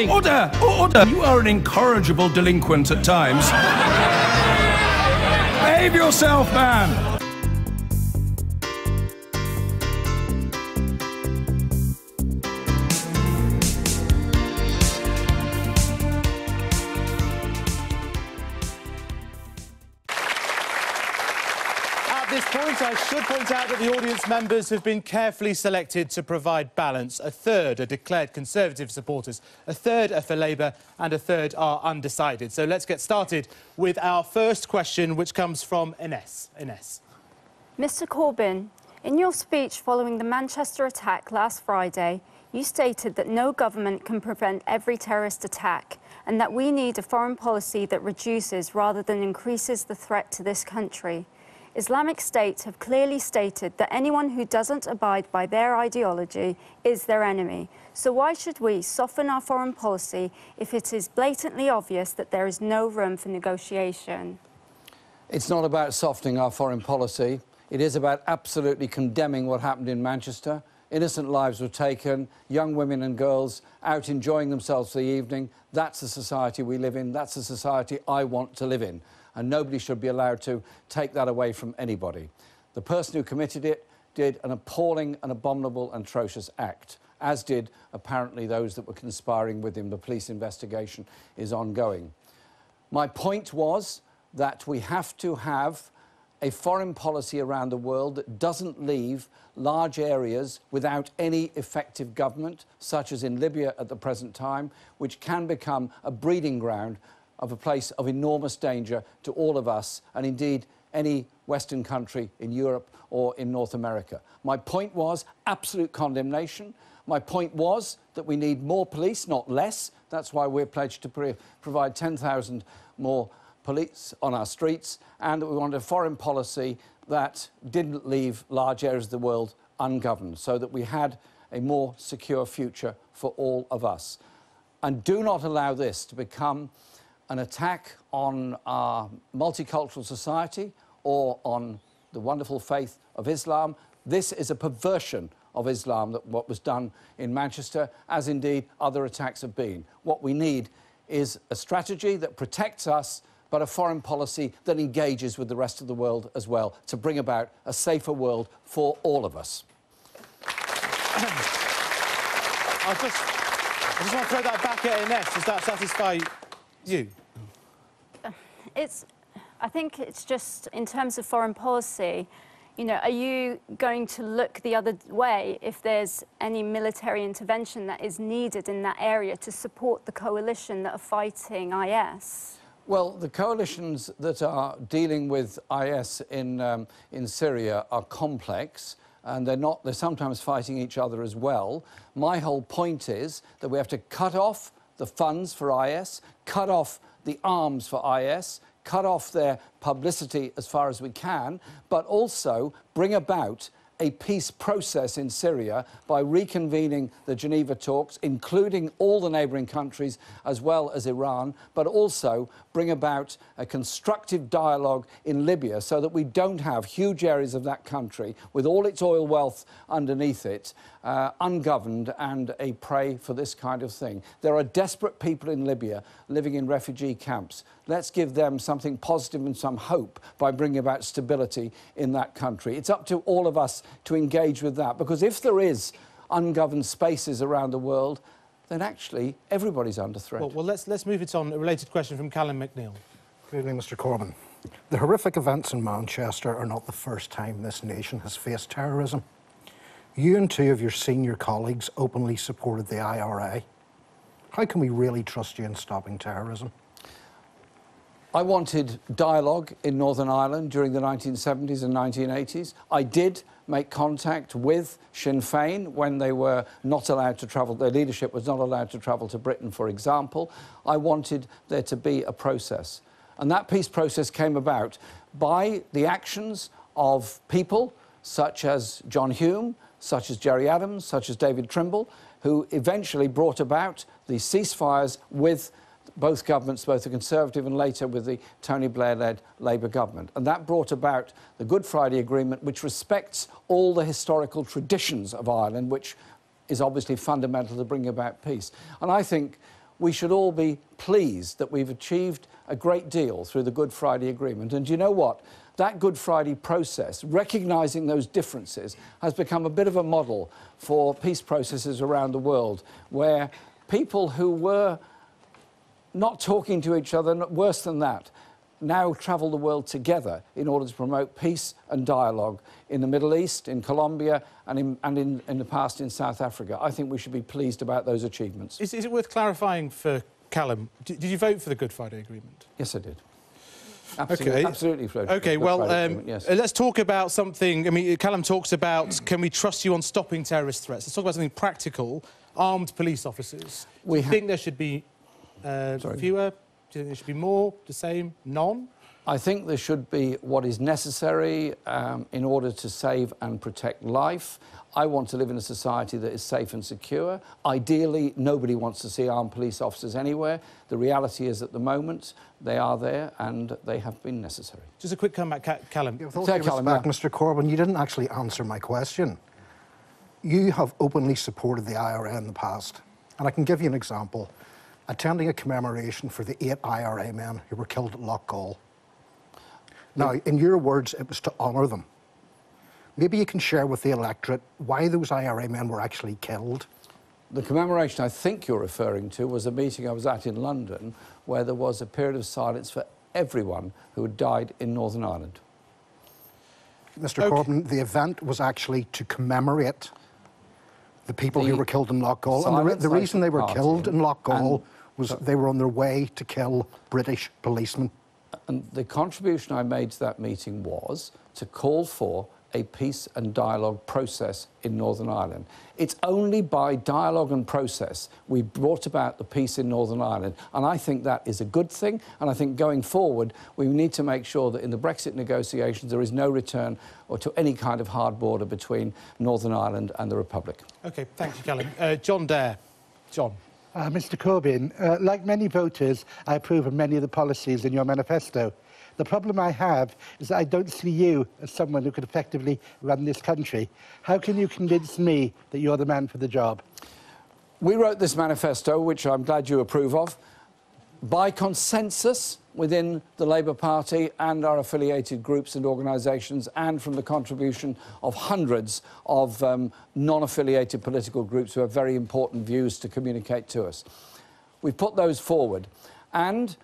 Order! Order! You are an incorrigible delinquent at times. Behave yourself, man! At this point, I should point out that the audience members have been carefully selected to provide balance. A third are declared Conservative supporters, a third are for Labour, and a third are undecided. So let's get started with our first question, which comes from Ines. Ines. Mr. Corbyn, in your speech following the Manchester attack last Friday, you stated that no government can prevent every terrorist attack and that we need a foreign policy that reduces rather than increases the threat to this country. Islamic State have clearly stated that anyone who doesn't abide by their ideology is their enemy. So why should we soften our foreign policy if it is blatantly obvious that there is no room for negotiation? It's not about softening our foreign policy. It is about absolutely condemning what happened in Manchester. Innocent lives were taken, young women and girls out enjoying themselves for the evening. That's the society we live in. That's the society I want to live in. And nobody should be allowed to take that away from anybody. The person who committed it did an appalling and abominable and atrocious act, as did apparently those that were conspiring with him. The police investigation is ongoing. My point was that we have to have a foreign policy around the world that doesn't leave large areas without any effective government, such as in Libya at the present time, which can become a breeding ground of a place of enormous danger to all of us, and indeed any Western country in Europe or in North America. My point was absolute condemnation. My point was that we need more police, not less. That's why we're pledged to provide 10,000 more police on our streets, and that we wanted a foreign policy that didn't leave large areas of the world ungoverned, so that we had a more secure future for all of us. And do not allow this to become an attack on our multicultural society or on the wonderful faith of Islam. This is a perversion of Islam, that what was done in Manchester, as indeed other attacks have been. What we need is a strategy that protects us, but a foreign policy that engages with the rest of the world as well, to bring about a safer world for all of us. I just want to throw that back at Ines. Does that satisfy you? I think it's just, in terms of foreign policy, you know, are you going to look the other way if there's any military intervention that is needed in that area to support the coalition that are fighting IS? Well, the coalitions that are dealing with IS in Syria are complex, and they're sometimes fighting each other as well. My whole point is that we have to cut off the funds for IS, cut off the arms for IS, cut off their publicity as far as we can, but also bring about a peace process in Syria by reconvening the Geneva talks, including all the neighbouring countries as well as Iran, but also bring about a constructive dialogue in Libya so that we don't have huge areas of that country with all its oil wealth underneath it, ungoverned and a prey for this kind of thing. There are desperate people in Libya living in refugee camps. Let's give them something positive and some hope by bringing about stability in that country. It's up to all of us to engage with that, because if there is ungoverned spaces around the world, then actually everybody's under threat. Well, let's move it on. A related question from Callum McNeill. Good evening, Mr. Corbyn. The horrific events in Manchester are not the first time this nation has faced terrorism. You and two of your senior colleagues openly supported the IRA. How can we really trust you in stopping terrorism? I wanted dialogue in Northern Ireland during the 1970s and 1980s. I did make contact with Sinn Féin when they were not allowed to travel. Their leadership was not allowed to travel to Britain, for example. I wanted there to be a process. And that peace process came about by the actions of people such as John Hume, such as Gerry Adams, such as David Trimble, who eventually brought about the ceasefires with both governments, both the Conservative and later with the Tony Blair-led Labour government. And that brought about the Good Friday Agreement, which respects all the historical traditions of Ireland, which is obviously fundamental to bring about peace. And I think we should all be pleased that we've achieved a great deal through the Good Friday Agreement. And do you know what? That Good Friday process, recognising those differences, has become a bit of a model for peace processes around the world, where people who were not talking to each other, worse than that, now travel the world together in order to promote peace and dialogue in the Middle East, in Colombia, and in the past in South Africa. I think we should be pleased about those achievements. Is it worth clarifying for Callum? Did you vote for the Good Friday Agreement? Yes, I did. Absolutely, OK. absolutely. OK, well, yes. Let's talk about something. I mean, Callum talks about, can we trust you on stopping terrorist threats? Let's talk about something practical. Armed police officers. Do you think there should be fewer? Do you think there should be more, the same, none? I think there should be what is necessary in order to save and protect life. I want to live in a society that is safe and secure. Ideally, nobody wants to see armed police officers anywhere. The reality is, at the moment, they are there and they have been necessary. Just a quick comeback, Callum. With all due respect, Mr Corbyn, you didn't actually answer my question. You have openly supported the IRA in the past. And I can give you an example. Attending a commemoration for the 8 IRA men who were killed at Loughgall. Now, in your words, it was to honour them. Maybe you can share with the electorate why those IRA men were actually killed. The commemoration I think you're referring to was a meeting I was at in London where there was a period of silence for everyone who had died in Northern Ireland. Mr Corbyn, the event was actually to commemorate the people who were killed in Loughgall. And the reason they were killed in Loughgall was they were on their way to kill British policemen. And the contribution I made to that meeting was to call for a peace and dialogue process in Northern Ireland. It's only by dialogue and process we brought about the peace in Northern Ireland, and I think that is a good thing. And I think going forward we need to make sure that in the Brexit negotiations there is no return or to any kind of hard border between Northern Ireland and the Republic. OK, thank you, Callum. John Dare. John. Mr Corbyn, like many voters, I approve of many of the policies in your manifesto. The problem I have is that I don't see you as someone who could effectively run this country. How can you convince me that you're the man for the job? We wrote this manifesto, which I'm glad you approve of, by consensus within the Labour Party and our affiliated groups and organisations, and from the contribution of hundreds of non-affiliated political groups who have very important views to communicate to us. We've put those forward, and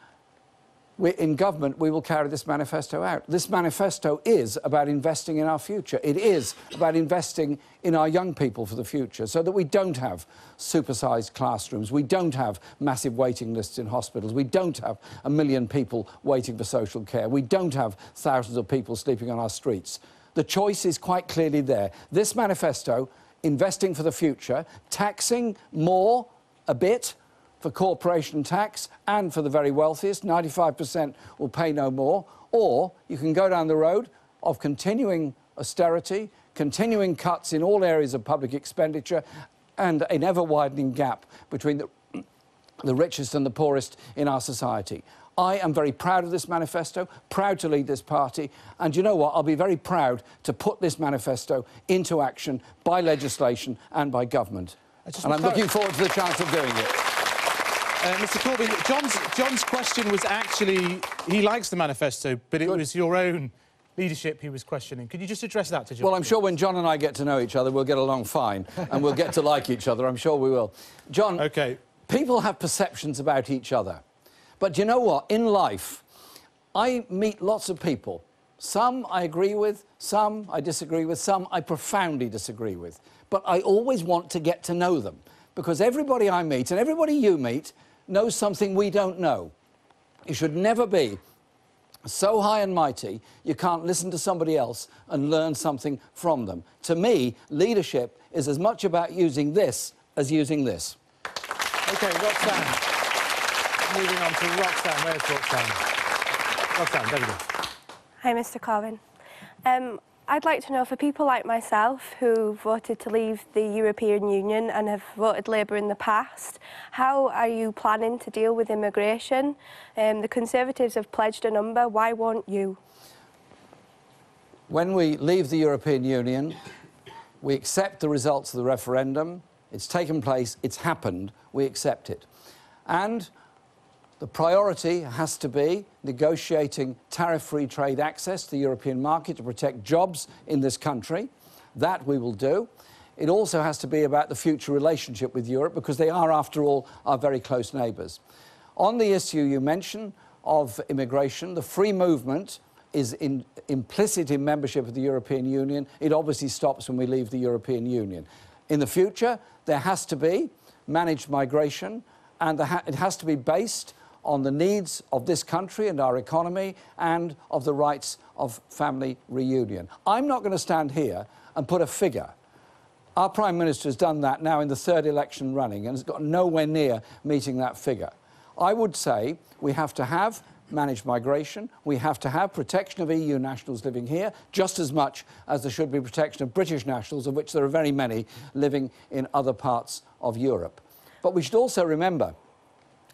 in government, we will carry this manifesto out. This manifesto is about investing in our future. It is about investing in our young people for the future so that we don't have supersized classrooms, we don't have massive waiting lists in hospitals, we don't have 1 million people waiting for social care, we don't have thousands of people sleeping on our streets. The choice is quite clearly there. This manifesto, investing for the future, taxing more a bit, for corporation tax and for the very wealthiest, 95% will pay no more, or you can go down the road of continuing austerity, continuing cuts in all areas of public expenditure, and an ever-widening gap between the richest and the poorest in our society. I am very proud of this manifesto, proud to lead this party, and you know what? I'll be very proud to put this manifesto into action by legislation and by government. And I'm looking forward to the chance of doing it. Mr Corbyn, John's question was actually, he likes the manifesto, but it was your own leadership he was questioning. Could you just address that to John? Well, I'm sure when John and I get to know each other, we'll get along fine, and we'll get to like each other. I'm sure we will. John, people have perceptions about each other. But do you know what? In life, I meet lots of people. Some I agree with, some I disagree with, some I profoundly disagree with. But I always want to get to know them, because everybody I meet and everybody you meet knows something we don't know. You should never be so high and mighty you can't listen to somebody else and learn something from them. To me, leadership is as much about using this as using this. OK, Roxanne. Moving on to Roxanne. Where's Roxanne? Roxanne, there we go. Hi, Mr Corbyn. I'd like to know, for people like myself who voted to leave the European Union and have voted Labour in the past, how are you planning to deal with immigration? The Conservatives have pledged a number. Why won't you? When we leave the European Union, we accept the results of the referendum. It's taken place. It's happened. We accept it. And the priority has to be negotiating tariff-free trade access to the European market to protect jobs in this country. That we will do. It also has to be about the future relationship with Europe, because they are, after all, our very close neighbours. On the issue you mentioned of immigration, the free movement is implicit in membership of the European Union. It obviously stops when we leave the European Union. In the future, there has to be managed migration, and it has to be based on the needs of this country and our economy and of the rights of family reunion. I'm not going to stand here and put a figure. Our Prime Minister has done that now in the third election running and has got nowhere near meeting that figure. I would say we have to have managed migration, we have to have protection of EU nationals living here, just as much as there should be protection of British nationals, of which there are very many living in other parts of Europe. But we should also remember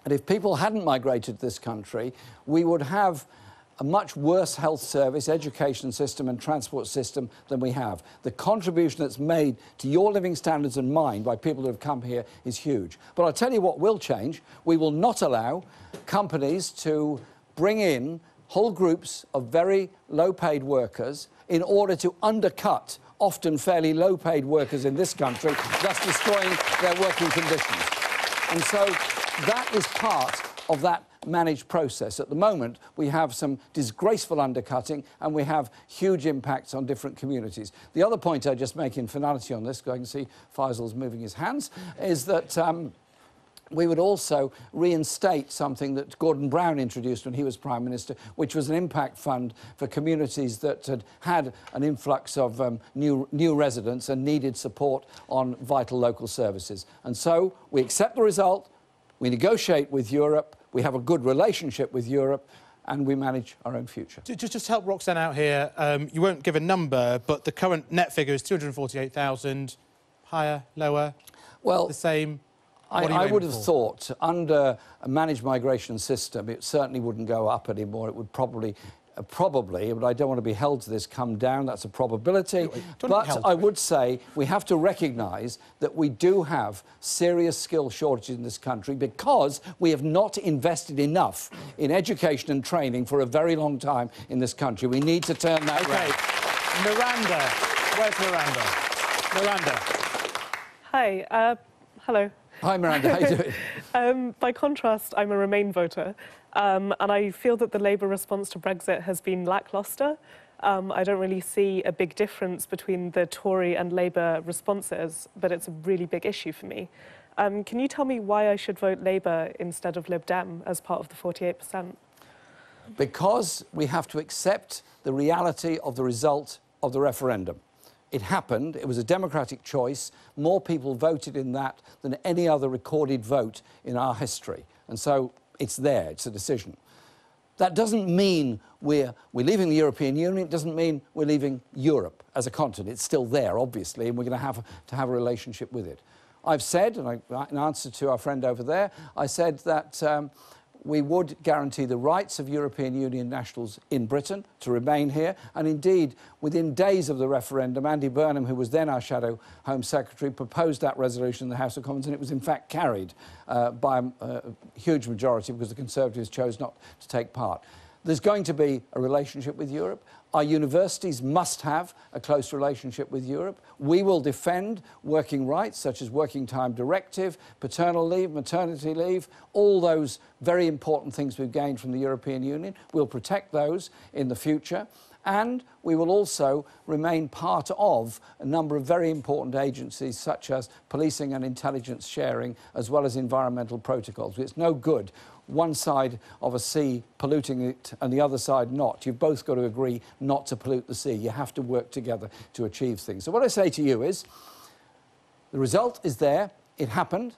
that if people hadn't migrated to this country, we would have a much worse health service, education system and transport system than we have. The contribution that's made to your living standards and mine by people who have come here is huge. But I'll tell you what will change. We will not allow companies to bring in whole groups of very low-paid workers in order to undercut often fairly low-paid workers in this country, thus destroying their working conditions. And so that is part of that managed process. At the moment, we have some disgraceful undercutting and we have huge impacts on different communities. The other point I just make in finality on this, because I can see Faisal's moving his hands, is that we would also reinstate something that Gordon Brown introduced when he was Prime Minister, which was an impact fund for communities that had had an influx of new residents and needed support on vital local services. And so we accept the result, we negotiate with Europe, we have a good relationship with Europe, and we manage our own future. Just to help Roxanne out here, you won't give a number, but the current net figure is 248,000. Higher, lower, the same? I would have thought under a managed migration system, it certainly wouldn't go up anymore. It would probably, but I don't want to be held to this, come down. That's a probability. But I would say we have to recognise that we do have serious skill shortages in this country because we have not invested enough in education and training for a very long time in this country. We need to turn that around. Miranda. Where's Miranda? Miranda. Hi. Hello. Hi, Miranda. How are you doing? By contrast, I'm a Remain voter, and I feel that the Labour response to Brexit has been lacklustre. I don't really see a big difference between the Tory and Labour responses, but it's a really big issue for me. Can you tell me why I should vote Labour instead of Lib Dem as part of the 48%? Because we have to accept the reality of the result of the referendum. It happened, it was a democratic choice. More people voted in that than any other recorded vote in our history. And so it's there, it's a decision. That doesn't mean we're leaving the European Union, it doesn't mean we're leaving Europe as a continent. It's still there, obviously, and we're going to have a relationship with it. I've said, and in answer to our friend over there, I said that we would guarantee the rights of European Union nationals in Britain to remain here. And indeed, within days of the referendum, Andy Burnham, who was then our Shadow Home Secretary, proposed that resolution in the House of Commons, and it was in fact carried by a huge majority because the Conservatives chose not to take part. There's going to be a relationship with Europe. Our universities must have a close relationship with Europe. We will defend working rights, such as working time directive, paternal leave, maternity leave, all those very important things we've gained from the European Union. We'll protect those in the future. And we will also remain part of a number of very important agencies, such as policing and intelligence sharing, as well as environmental protocols. It's no good one side of a sea polluting it and the other side not. You've both got to agree not to pollute the sea. You have to work together to achieve things. So what I say to you is, the result is there. It happened.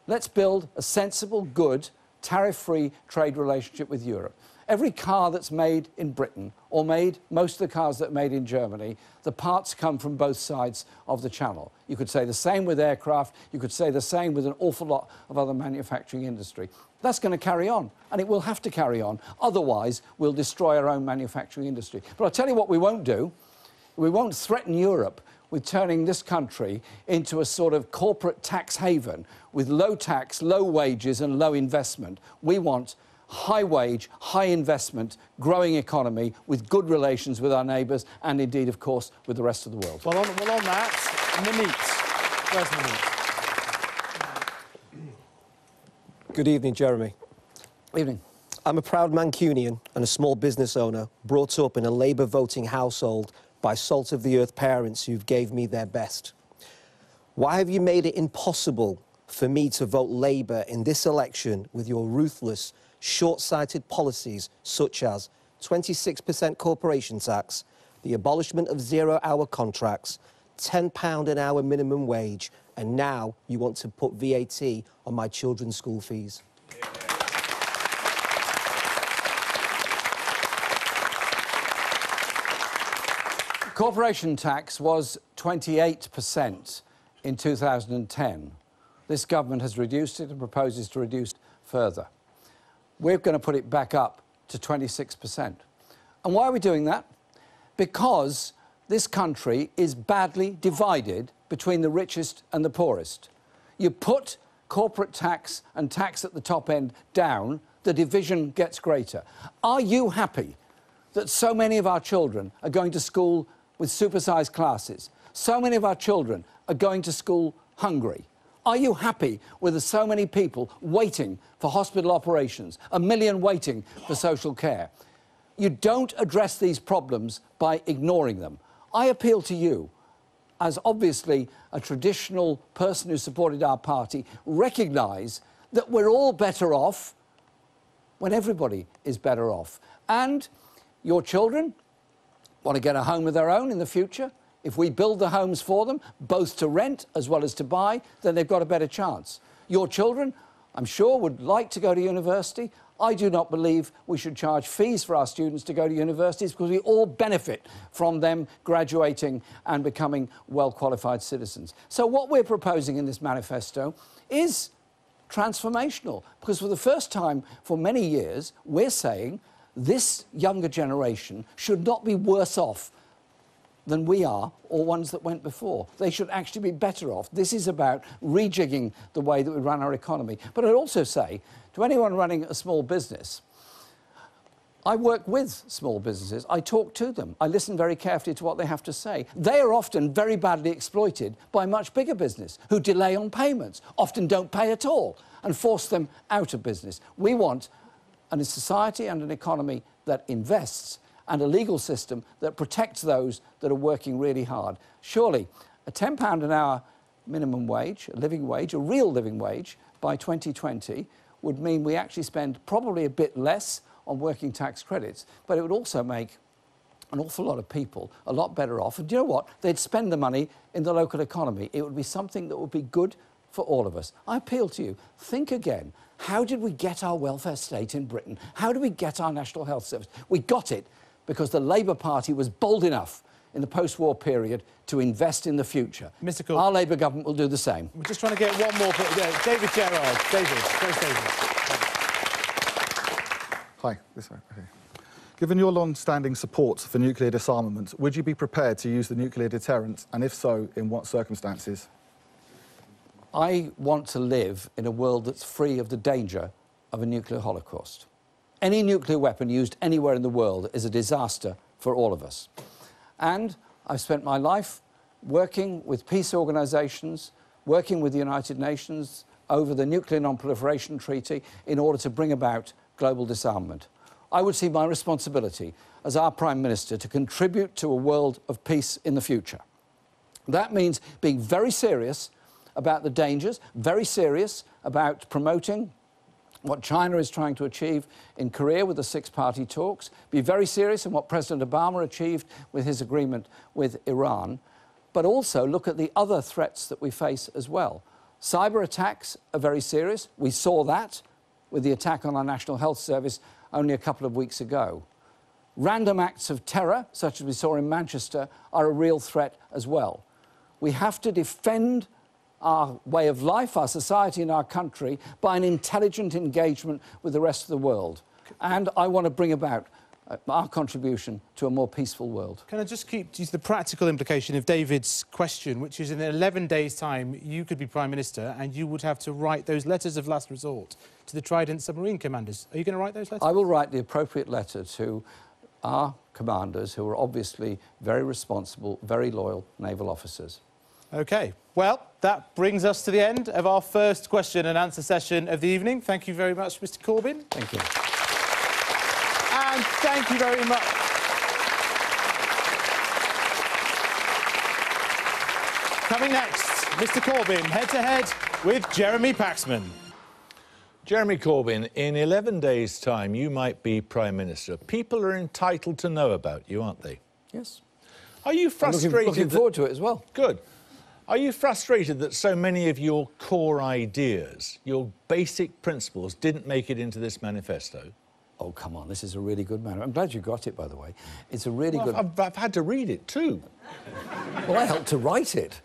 Let's build a sensible, good, tariff-free trade relationship with Europe. Every car that's made in Britain, or most of the cars that are made in Germany, the parts come from both sides of the channel. You could say the same with aircraft. You could say the same with an awful lot of other manufacturing industry. That's going to carry on, and it will have to carry on. Otherwise, we'll destroy our own manufacturing industry. But I'll tell you what we won't do. We won't threaten Europe with turning this country into a sort of corporate tax haven with low tax, low wages and low investment. We want high wage, high investment, growing economy with good relations with our neighbours and indeed, of course, with the rest of the world. Well, on that, the meat. Where's the meat? Good evening, Jeremy. Evening. I'm a proud Mancunian and a small business owner brought up in a Labour voting household by salt-of-the-earth parents who gave me their best. Why have you made it impossible for me to vote Labour in this election with your ruthless, short-sighted policies such as 26% corporation tax, the abolishment of zero-hour contracts, £10 an hour minimum wage, and now you want to put VAT on my children's school fees? Corporation tax was 28% in 2010. This government has reduced it and proposes to reduce it further. We're going to put it back up to 26%. And why are we doing that? Because this country is badly divided between the richest and the poorest. You put corporate tax and tax at the top end down, the division gets greater. Are you happy that so many of our children are going to school with supersized classes? So many of our children are going to school hungry. Are you happy with so many people waiting for hospital operations, 1 million waiting for social care? You don't address these problems by ignoring them. I appeal to you, as obviously a traditional person who supported our party, recognise that we're all better off when everybody is better off. And your children want to get a home of their own in the future. If we build the homes for them, both to rent as well as to buy, then they've got a better chance. Your children, I'm sure, would like to go to university. I do not believe we should charge fees for our students to go to universities because we all benefit from them graduating and becoming well-qualified citizens. So what we're proposing in this manifesto is transformational, because for the first time for many years, we're saying this younger generation should not be worse off than we are or ones that went before. They should actually be better off. This is about rejigging the way that we run our economy. But I'd also say to anyone running a small business, I work with small businesses. I talk to them. I listen very carefully to what they have to say. They are often very badly exploited by much bigger business who delay on payments, often don't pay at all, and force them out of business. We want a society and an economy that invests and a legal system that protects those that are working really hard. Surely a £10 an hour minimum wage, a living wage, a real living wage by 2020 would mean we actually spend probably a bit less on working tax credits, but it would also make an awful lot of people a lot better off. And do you know what? They'd spend the money in the local economy. It would be something that would be good for all of us. I appeal to you, think again. How did we get our welfare state in Britain? How did we get our National Health Service? We got it because the Labour Party was bold enough in the post-war period to invest in the future. Mr. Corbyn. Our Labour government will do the same. We're just trying to get one more. David Gerard. David. Where's David? Hi. This way. Okay. Given your long-standing support for nuclear disarmament, would you be prepared to use the nuclear deterrent, and if so, in what circumstances? I want to live in a world that's free of the danger of a nuclear holocaust. Any nuclear weapon used anywhere in the world is a disaster for all of us. And I've spent my life working with peace organisations, working with the United Nations over the Nuclear Non-Proliferation Treaty in order to bring about global disarmament. I would see my responsibility as our Prime Minister to contribute to a world of peace in the future. That means being very serious about the dangers, very serious about promoting what China is trying to achieve in Korea with the six-party talks, be very serious in what President Obama achieved with his agreement with Iran, but also look at the other threats that we face as well. Cyber attacks are very serious. We saw that with the attack on our National Health Service only a couple of weeks ago. Random acts of terror, such as we saw in Manchester, are a real threat as well. We have to defend our way of life, our society and our country by an intelligent engagement with the rest of the world. And I want to bring about our contribution to a more peaceful world. Can I just keep to the practical implication of David's question, which is in 11 days' time, you could be Prime Minister and you would have to write those letters of last resort to the Trident submarine commanders. Are you going to write those letters? I will write the appropriate letter to our commanders, who are obviously very responsible, very loyal naval officers. OK. Well, that brings us to the end of our first question and answer session of the evening. Thank you very much, Mr Corbyn. Thank you. And thank you very much. Coming next, Mr Corbyn, head-to-head with Jeremy Paxman. Jeremy Corbyn, in 11 days' time, you might be Prime Minister. People are entitled to know about you, aren't they? Yes. Are you frustrated? I'm looking forward to it as well. Good. Are you frustrated that so many of your core ideas, your basic principles, didn't make it into this manifesto? Oh, come on, this is a really good manifesto. I'm glad you got it, by the way. It's a really good... I've had to read it too. Well, I helped to write it.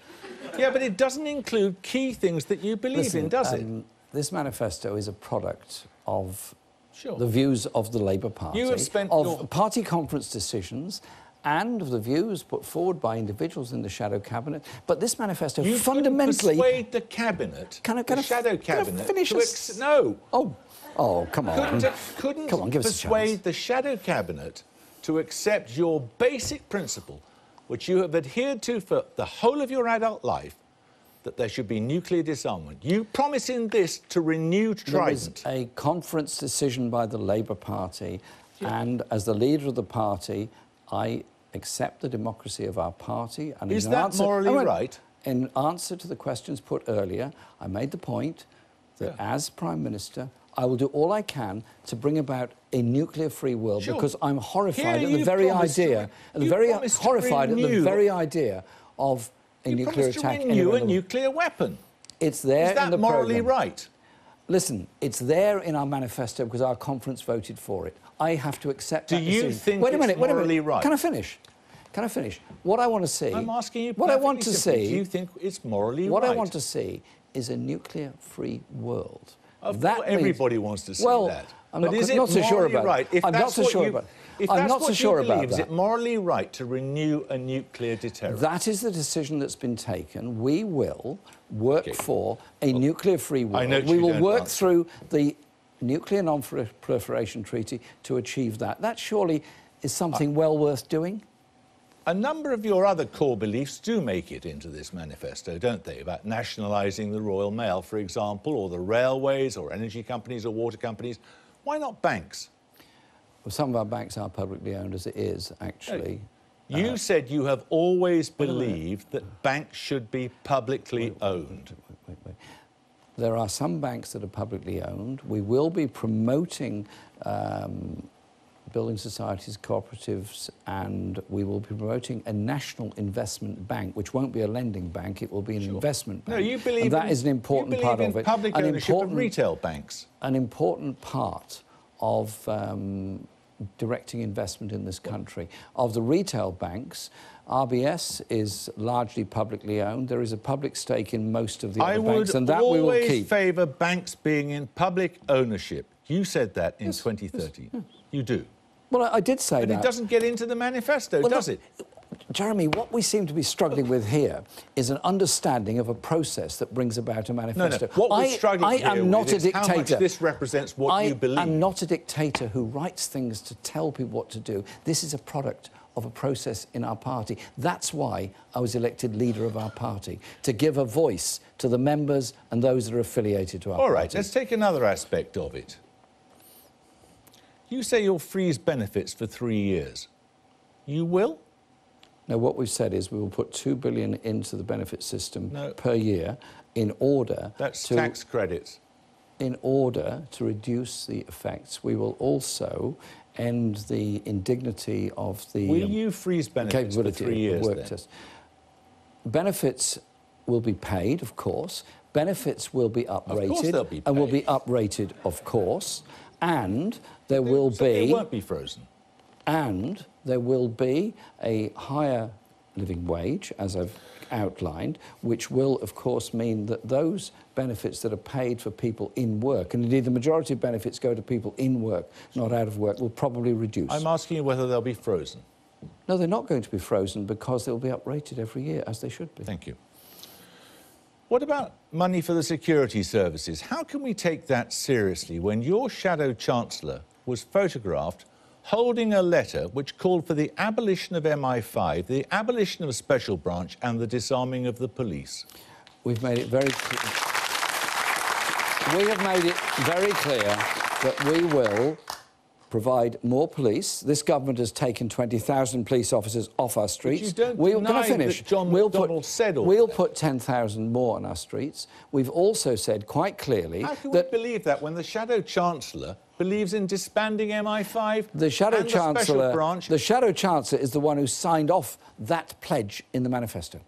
Yeah, but it doesn't include key things that you believe in, does it? This manifesto is a product of Sure. the views of the Labour Party, You have spent of party conference decisions and of the views put forward by individuals in the shadow cabinet. But this manifesto You fundamentally... couldn't persuade the cabinet, the shadow cabinet... finish to no. Oh, come on. Couldn't come on, give us a persuade chance. the shadow cabinet to accept your basic principle, which you have adhered to for the whole of your adult life, that there should be nuclear disarmament. You promise in this to renew Trident. There was a conference decision by the Labour Party, and as the leader of the party, I accept the democracy of our party. And Is that morally right? In answer to the questions put earlier, I made the point that as Prime Minister, I will do all I can to bring about a nuclear-free world, because I'm horrified at the very idea, horrified at the very idea of a nuclear attack. You promised to renew a nuclear weapon. It's there in the programme. Is that morally right? Listen, it's there in our manifesto because our conference voted for it. I have to accept that decision. Do you think it's morally right? Can I finish? Can I finish? What I want to see... I'm asking you what I want to see... Do you think it's morally right? What I want to see is a nuclear-free world. Of course, everybody wants to see that. I'm but is it not so sure about right? it. I'm not so sure about it. If I'm that's not so sure about that. Is it morally right to renew a nuclear deterrent? That is the decision that's been taken. We will work for a nuclear-free world. We will work through the Nuclear Non-Proliferation Treaty to achieve that. That surely is something well worth doing. A number of your other core beliefs do make it into this manifesto, don't they? About nationalising the Royal Mail, for example, or the railways, or energy companies, or water companies. Why not banks? Well, some of our banks are publicly owned, as it is, actually. You said you have always believed that banks should be publicly owned. Wait. There are some banks that are publicly owned. We will be promoting building societies, cooperatives, and we will be promoting a national investment bank, which won't be a lending bank, it will be an investment bank. No, you believe and that is an important part of it. Public ownership of retail banks. An important part of directing investment in this country. Of the retail banks, RBS is largely publicly owned. There is a public stake in most of the other banks, and that we will keep. I would always favour banks being in public ownership. You said that in 2013. Yes. You do. Well, I did say that. But it doesn't get into the manifesto, does it? Jeremy, what we seem to be struggling with here is an understanding of a process that brings about a manifesto. No. What we're struggling I am not a dictator. How much this represents what you believe. I am not a dictator who writes things to tell people what to do. This is a product of a process in our party. That's why I was elected leader of our party, to give a voice to the members and those that are affiliated to our party. All right, let's take another aspect of it. You say you'll freeze benefits for 3 years. You will? No, what we've said is we will put £2 billion into the benefit system per year in order That's tax credits. In order to reduce the effects. We will also end the indignity of the... Will you freeze benefits for 3 years then? Benefits will be paid, of course. Benefits will be uprated. Of course they'll be paid. And will be uprated, of course. And there will be... They won't be frozen. And there will be a higher living wage, as I've outlined, which will, of course, mean that those benefits that are paid for people in work, and indeed the majority of benefits go to people in work, not out of work, will probably reduce. I'm asking you whether they'll be frozen. No, they're not going to be frozen because they'll be uprated every year, as they should be. Thank you. What about money for the security services? How can we take that seriously when your shadow chancellor was photographed holding a letter which called for the abolition of MI5, the abolition of Special Branch and the disarming of the police? We've made it very clear. We have made it very clear that we will provide more police. This government has taken 20,000 police officers off our streets. But you don't deny that John McDonnell said all We'll that. put 10,000 more on our streets. We've also said quite clearly How can that we believe that when the shadow chancellor believes in disbanding MI5 the shadow and chancellor, the Special Branch? the shadow chancellor is the one who signed off that pledge in the manifesto.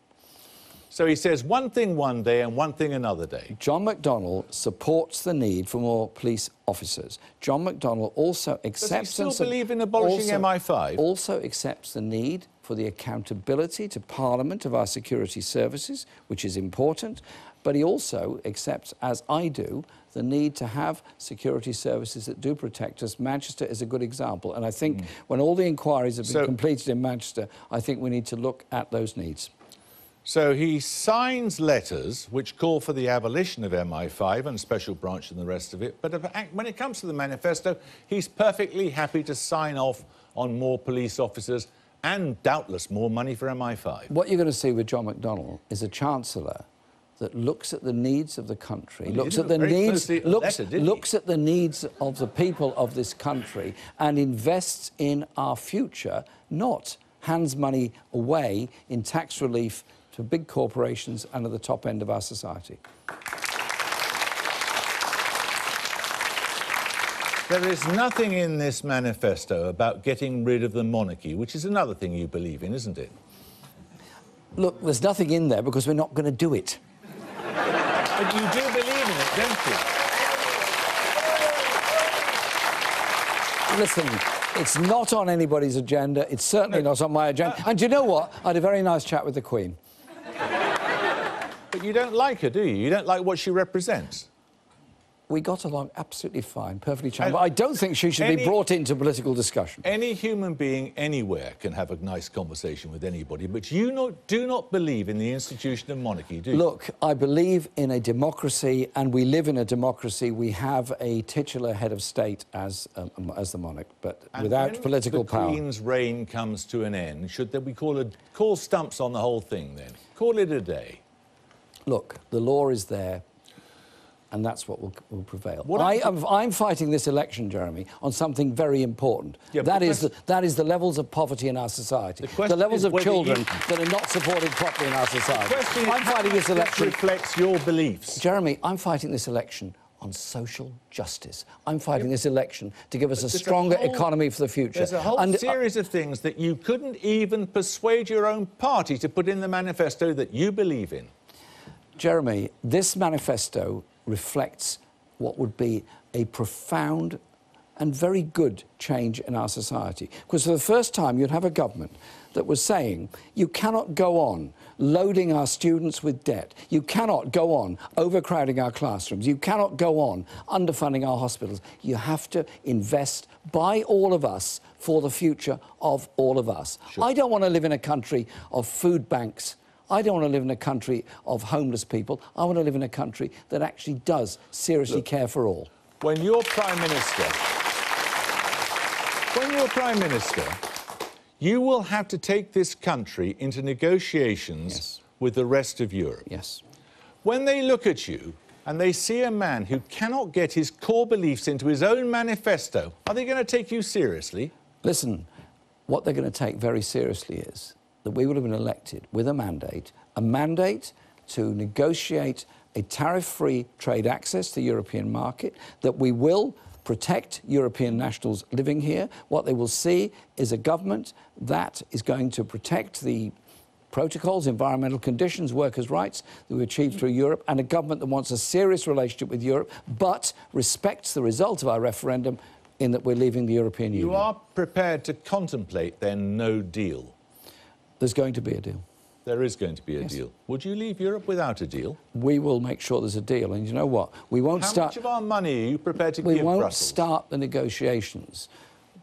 So he says one thing one day and one thing another day. John McDonnell supports the need for more police officers. John McDonnell also accepts... Does he still believe in abolishing MI5? Also accepts the need for the accountability to Parliament of our security services, which is important, but he also accepts, as I do, the need to have security services that do protect us. Manchester is a good example, and I think when all the inquiries have been completed in Manchester, I think we need to look at those needs. So he signs letters which call for the abolition of MI5 and Special Branch and the rest of it, but when it comes to the manifesto, he's perfectly happy to sign off on more police officers and doubtless more money for MI5. What you're going to see with John McDonnell is a chancellor that looks at the needs of the country, looks at the needs of the people of this country and invests in our future, not hands money away in tax relief to big corporations and at the top end of our society. There is nothing in this manifesto about getting rid of the monarchy, which is another thing you believe in, isn't it? Look, there's nothing in there because we're not going to do it. But you do believe in it, don't you? Listen, it's not on anybody's agenda. It's certainly not on my agenda. And do you know what? I had a very nice chat with the Queen. But you don't like her, do you? You don't like what she represents? We got along absolutely fine, perfectly charming. But I don't think she should be brought into political discussion. Any human being anywhere can have a nice conversation with anybody, but you do not believe in the institution of monarchy, do you? Look, I believe in a democracy, and we live in a democracy. We have a titular head of state as the monarch, but without political power. When the Queen's reign comes to an end, should we call stumps on the whole thing then? Call it a day. Look, the law is there, and that's what will prevail. I'm fighting this election, Jeremy, on something very important. Yeah, that is the levels of poverty in our society, the levels of children that are not supported properly in our society. I'm fighting this election. Reflects your beliefs. Jeremy, I'm fighting this election on social justice. I'm fighting this election to give us a stronger economy for the future. There's a whole series of things that you couldn't even persuade your own party to put in the manifesto that you believe in. Jeremy, this manifesto reflects what would be a profound and very good change in our society. Because for the first time, you'd have a government that was saying, you cannot go on loading our students with debt. You cannot go on overcrowding our classrooms. You cannot go on underfunding our hospitals. You have to invest by all of us for the future of all of us. Sure. I don't want to live in a country of food banks. I don't want to live in a country of homeless people. I want to live in a country that actually does seriously care for all. When you're Prime Minister, you will have to take this country into negotiations with the rest of Europe. Yes. When they look at you and they see a man who cannot get his core beliefs into his own manifesto, are they going to take you seriously? Listen, what they're going to take very seriously is that we would have been elected with a mandate to negotiate a tariff-free trade access to the European market, that we will protect European nationals living here. What they will see is a government that is going to protect the protocols, environmental conditions, workers' rights that we achieved through Europe, and a government that wants a serious relationship with Europe, but respects the result of our referendum in that we're leaving the European Union. You are prepared to contemplate, then, no deal? There's going to be a deal. There is going to be a deal. Would you leave Europe without a deal? We will make sure there's a deal. And you know what? We won't How start... much of our money are you prepared to give Brussels? We won't start the negotiations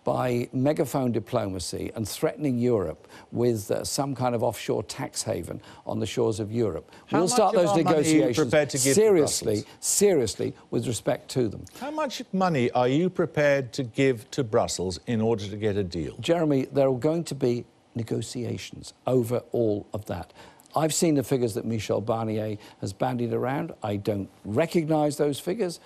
by megaphone diplomacy and threatening Europe with some kind of offshore tax haven on the shores of Europe. We'll start those negotiations seriously with respect to them. How much money are you prepared to give to Brussels in order to get a deal? Jeremy, there are going to be negotiations over all of that. I've seen the figures that Michel Barnier has bandied around. I don't recognise those figures.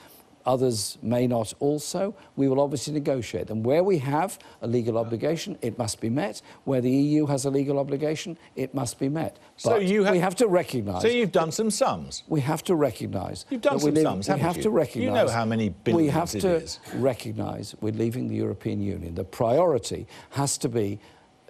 Others may not also. We will obviously negotiate. And where we have a legal obligation, it must be met. Where the EU has a legal obligation, it must be met. But we have to recognise... So you've done some sums? We have to recognise... You've done some sums, haven't you? We have to recognise... You know how many billions it is. We have to recognise we're leaving the European Union. The priority has to be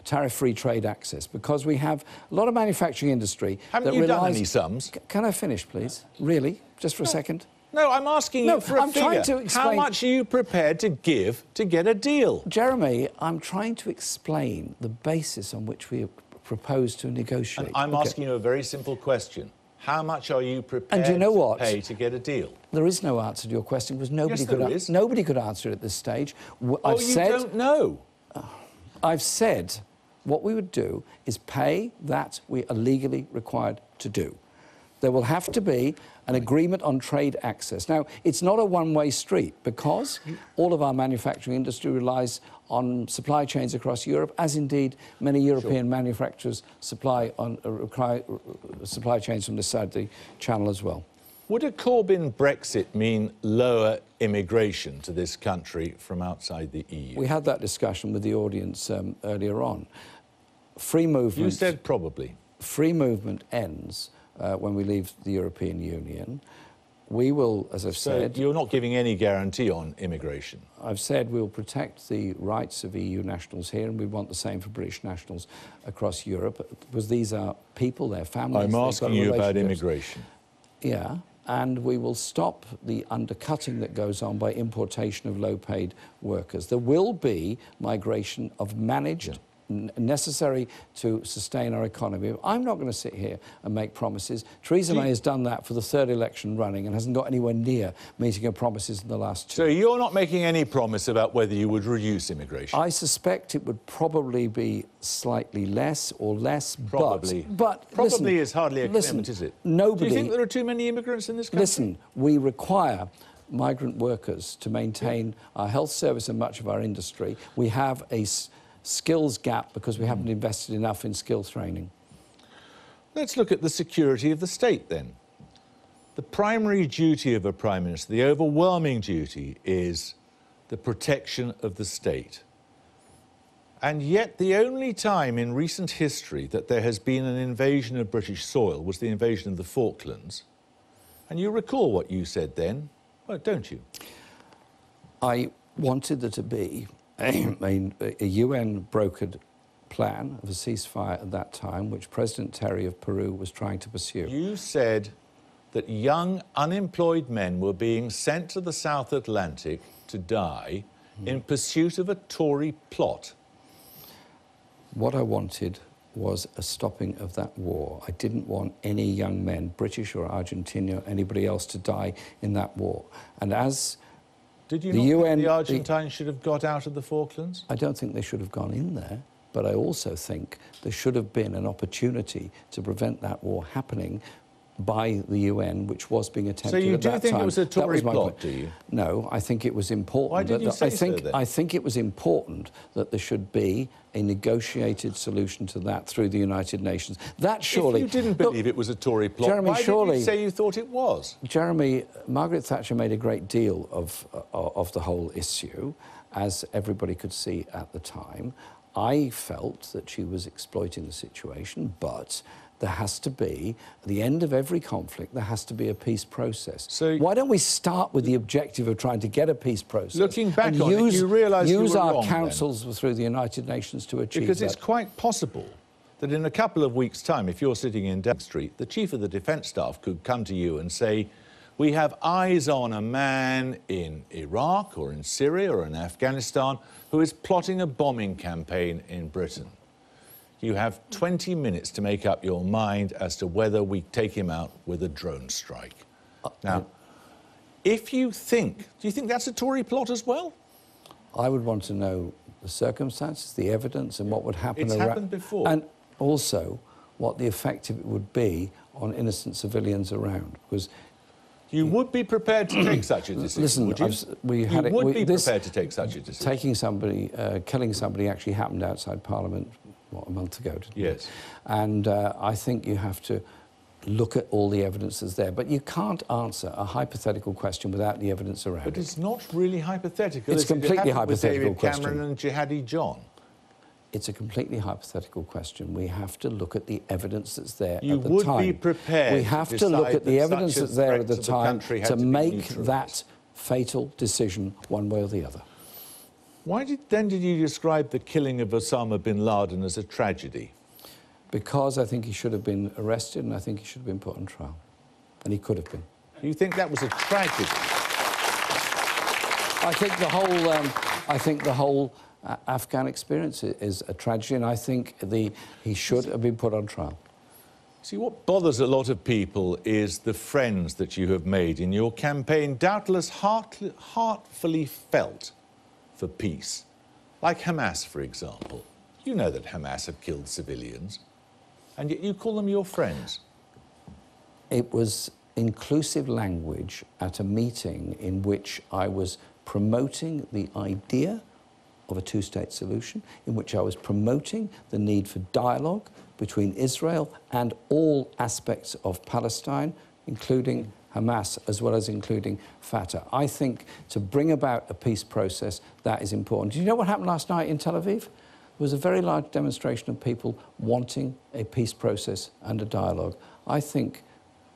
tariff-free trade access, because we have a lot of manufacturing industry Haven't you done any sums? Can I finish, please? Really? Just for a second? No, I'm asking you for a figure. Trying to explain... How much are you prepared to give to get a deal? Jeremy, I'm trying to explain the basis on which we propose to negotiate. And I'm asking you a very simple question. How much are you prepared to pay to get a deal? There is no answer to your question, because nobody could answer it at this stage. You don't know. I've said what we would do is pay that we are legally required to do. There will have to be an agreement on trade access. Now, it's not a one-way street, because all of our manufacturing industry relies on supply chains across Europe, as indeed many European manufacturers supply supply chains from this side of the Channel as well. Would a Corbyn Brexit mean lower immigration to this country from outside the EU? We had that discussion with the audience earlier on. Free movement... You said probably. Free movement ends when we leave the European Union. We will, as I've said... So you're not giving any guarantee on immigration? I've said we'll protect the rights of EU nationals here, and we want the same for British nationals across Europe, because these are people, their families... I'm asking you about immigration. Yeah, and we will stop the undercutting that goes on by importation of low-paid workers. There will be migration of managed... necessary to sustain our economy. I'm not going to sit here and make promises. Theresa May has done that for the third election running and hasn't got anywhere near meeting her promises in the last two. So you're not making any promise about whether you would reduce immigration? I suspect it would probably be slightly less or less, probably. But probably listen, is hardly a commitment, is it? Nobody... Do you think there are too many immigrants in this country? Listen, we require migrant workers to maintain our health service and much of our industry. We have a skills gap because we haven't invested enough in skill training. Let's look at the security of the state, then. The primary duty of a Prime Minister, the overwhelming duty, is the protection of the state. And yet the only time in recent history that there has been an invasion of British soil was the invasion of the Falklands. And you recall what you said then, well, don't you? I wanted there to be a UN-brokered plan of a ceasefire at that time, which President Terry of Peru was trying to pursue. You said that young, unemployed men were being sent to the South Atlantic to die in pursuit of a Tory plot. What I wanted was a stopping of that war. I didn't want any young men, British or Argentinian or anybody else, to die in that war. And as... Did you not think the Argentines should have got out of the Falklands? I don't think they should have gone in there, but I also think there should have been an opportunity to prevent that war happening by the UN, which was being attempted at that time. So you do think it was a Tory plot, do you? No, I think it was important. Why did you say so, then? I think it was important that there should be a negotiated solution to that through the United Nations. That surely... If you didn't believe it was a Tory plot, Jeremy, why did you say you thought it was? Jeremy, Margaret Thatcher made a great deal of the whole issue, as everybody could see at the time. I felt that she was exploiting the situation, but there has to be, at the end of every conflict, there has to be a peace process. So why don't we start with the objective of trying to get a peace process? Looking back on it, you realise you were use our wrong, councils through the United Nations to achieve because that. It's quite possible that in a couple of weeks' time, if you're sitting in Downing Street, the Chief of the Defence Staff could come to you and say, we have eyes on a man in Iraq or in Syria or in Afghanistan who is plotting a bombing campaign in Britain. You have 20 minutes to make up your mind as to whether we take him out with a drone strike. Now, if you think... Do you think that's a Tory plot as well? I would want to know the circumstances, the evidence, and what would happen... It's happened before. And also what the effect of it would be on innocent civilians around, because... You would be prepared to take such a decision, Listen, would you? You would be prepared to take such a decision. Taking somebody, killing somebody actually happened outside Parliament, what, a month ago, didn't it? Yes. And I think you have to look at all the evidence that's there. But you can't answer a hypothetical question without the evidence around it. But it's not really hypothetical. It's a completely hypothetical with David Cameron question. and Jihadi John. It's a completely hypothetical question. We have to look at the evidence that's there at the time. You would be prepared We have to look at the evidence that's there at the time to make that that fatal decision one way or the other. Why did you describe the killing of Osama bin Laden as a tragedy? Because I think he should have been arrested and I think he should have been put on trial. And he could have been. You think that was a tragedy? I think the whole Afghan experience is a tragedy, and I think he should have been put on trial. See, what bothers a lot of people is the friends that you have made in your campaign, doubtless heartfully felt for peace. Like Hamas, for example. You know that Hamas have killed civilians, and yet you call them your friends. It was inclusive language at a meeting in which I was promoting the idea of a two-state solution, in which I was promoting the need for dialogue between Israel and all aspects of Palestine, including Hamas, as well as including Fatah. I think to bring about a peace process, that is important. Do you know what happened last night in Tel Aviv? There was a very large demonstration of people wanting a peace process and a dialogue. I think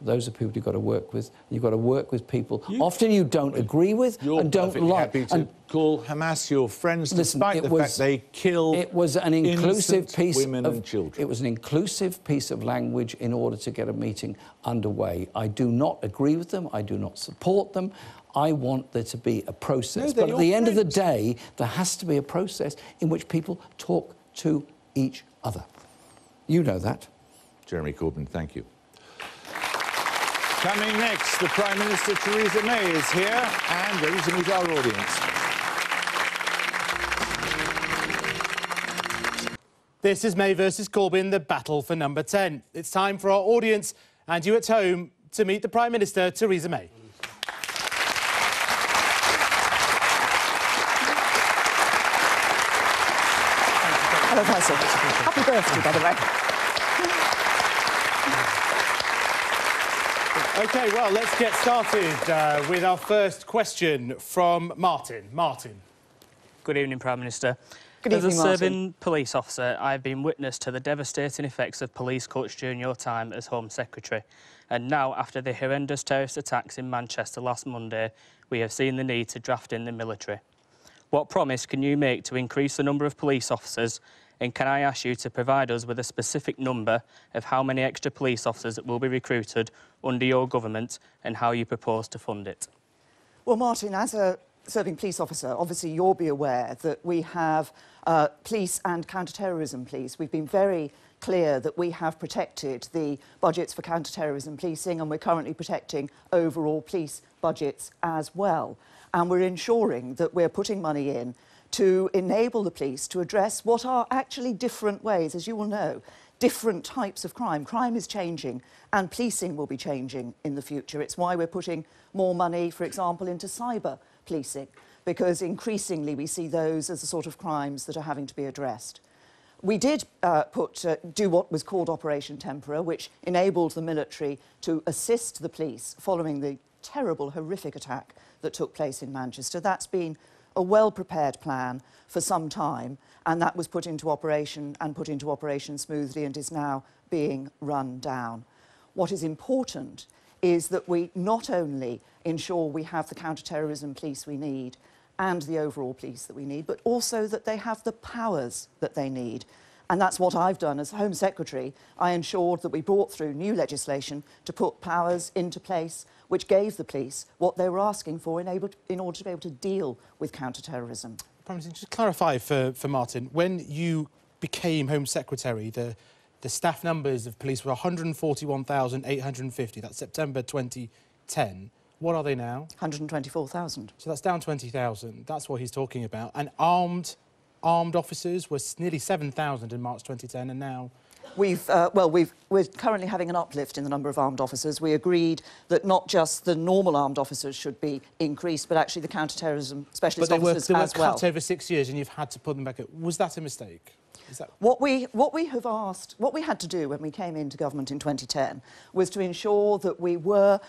those are people you've got to work with. You've got to work with people often you don't agree with and don't like. You're happy to call Hamas your friends, despite the fact they kill It was an inclusive piece women of and children. It was an inclusive piece of language in order to get a meeting underway. I do not agree with them. I do not support them. I want there to be a process. No, but at the end of the day, there has to be a process in which people talk to each other. You know that. Jeremy Corbyn, thank you. Coming next, the Prime Minister Theresa May is here and ready to meet our audience. This is May versus Corbyn, the battle for number 10. It's time for our audience and you at home to meet the Prime Minister Theresa May. Hello, Vice. Happy birthday, by the way. OK, well, let's get started with our first question from Martin. Martin. Good evening, Prime Minister. Good evening, As a Martin. serving police officer, I've been witness to the devastating effects of police cuts during your time as Home Secretary. And now, after the horrendous terrorist attacks in Manchester last Monday, we have seen the need to draft in the military. What promise can you make to increase the number of police officers? And can I ask you to provide us with a specific number of how many extra police officers will be recruited under your government and how you propose to fund it? Well, Martin, as a serving police officer, obviously you'll be aware that we have police and counter-terrorism police. We've been very clear that we have protected the budgets for counter-terrorism policing and we're currently protecting overall police budgets as well. And we're ensuring that we're putting money in to enable the police to address what are actually different ways, as you will know, different types of crime. Crime is changing and policing will be changing in the future. It's why we're putting more money, for example, into cyber policing, because increasingly we see those as the sort of crimes that are having to be addressed. We did do what was called Operation Tempora, which enabled the military to assist the police following the terrible, horrific attack that took place in Manchester. That's been a well-prepared plan for some time, and that was put into operation smoothly and is now being run down. What is important is that we not only ensure we have the counter-terrorism police we need and the overall police that we need, but also that they have the powers that they need. And that's what I've done as Home Secretary. I ensured that we brought through new legislation to put powers into place which gave the police what they were asking for in order to be able to deal with counter-terrorism. Prime Minister, just clarify for Martin, when you became Home Secretary, the staff numbers of police were 141,850. That's September 2010. What are they now? 124,000. So that's down 20,000. That's what he's talking about. And armed officers were nearly 7,000 in March 2010, and now... We're currently having an uplift in the number of armed officers. We agreed that not just the normal armed officers should be increased, but actually the counter-terrorism specialist officers as well. But they were cut over 6 years, and you've had to put them back. Was that a mistake? What we had to do when we came into government in 2010 was to ensure that we were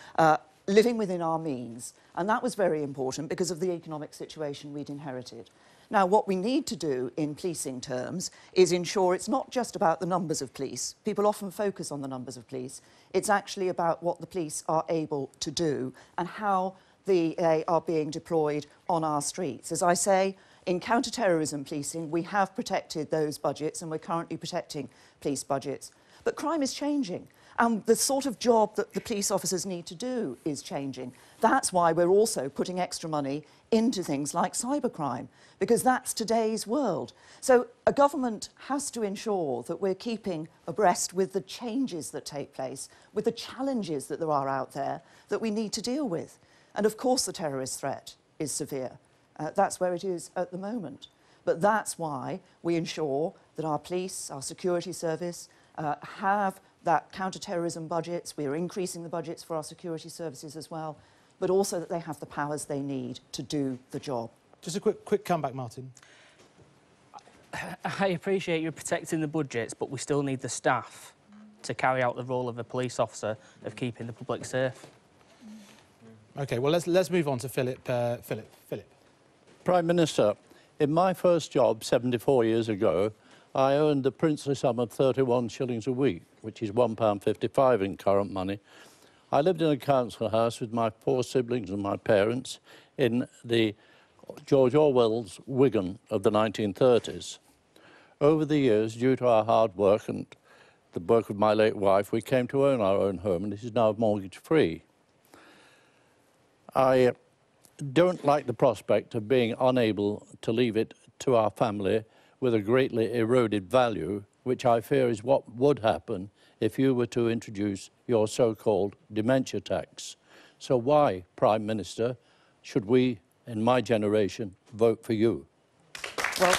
living within our means, and that was very important because of the economic situation we'd inherited. Now, what we need to do in policing terms is ensure it's not just about the numbers of police. People often focus on the numbers of police. It's actually about what the police are able to do and how they are being deployed on our streets. As I say, in counter-terrorism policing, we have protected those budgets, and we're currently protecting police budgets. But crime is changing, and the sort of job that the police officers need to do is changing. That's why we're also putting extra money into things like cybercrime, because that's today's world. So a government has to ensure that we're keeping abreast with the changes that take place, with the challenges that there are out there that we need to deal with. And of course the terrorist threat is severe. That's where it is at the moment. But that's why we ensure that our police, our security service, have that counter-terrorism budgets. We are increasing the budgets for our security services as well, but also that they have the powers they need to do the job. Just a quick comeback, Martin. I appreciate you protecting the budgets, but we still need the staff to carry out the role of a police officer of keeping the public safe. OK, well, let's move on to Philip. Philip. Prime Minister, in my first job 74 years ago, I earned the princely sum of 31 shillings a week, which is £1.55 in current money. I lived in a council house with my 4 siblings and my parents in the George Orwell's Wigan of the 1930s. Over the years, due to our hard work and the work of my late wife, we came to own our own home, and this is now mortgage-free. I don't like the prospect of being unable to leave it to our family with a greatly eroded value, which I fear is what would happen if you were to introduce your so-called dementia tax. So why, Prime Minister, should we, in my generation, vote for you? Well,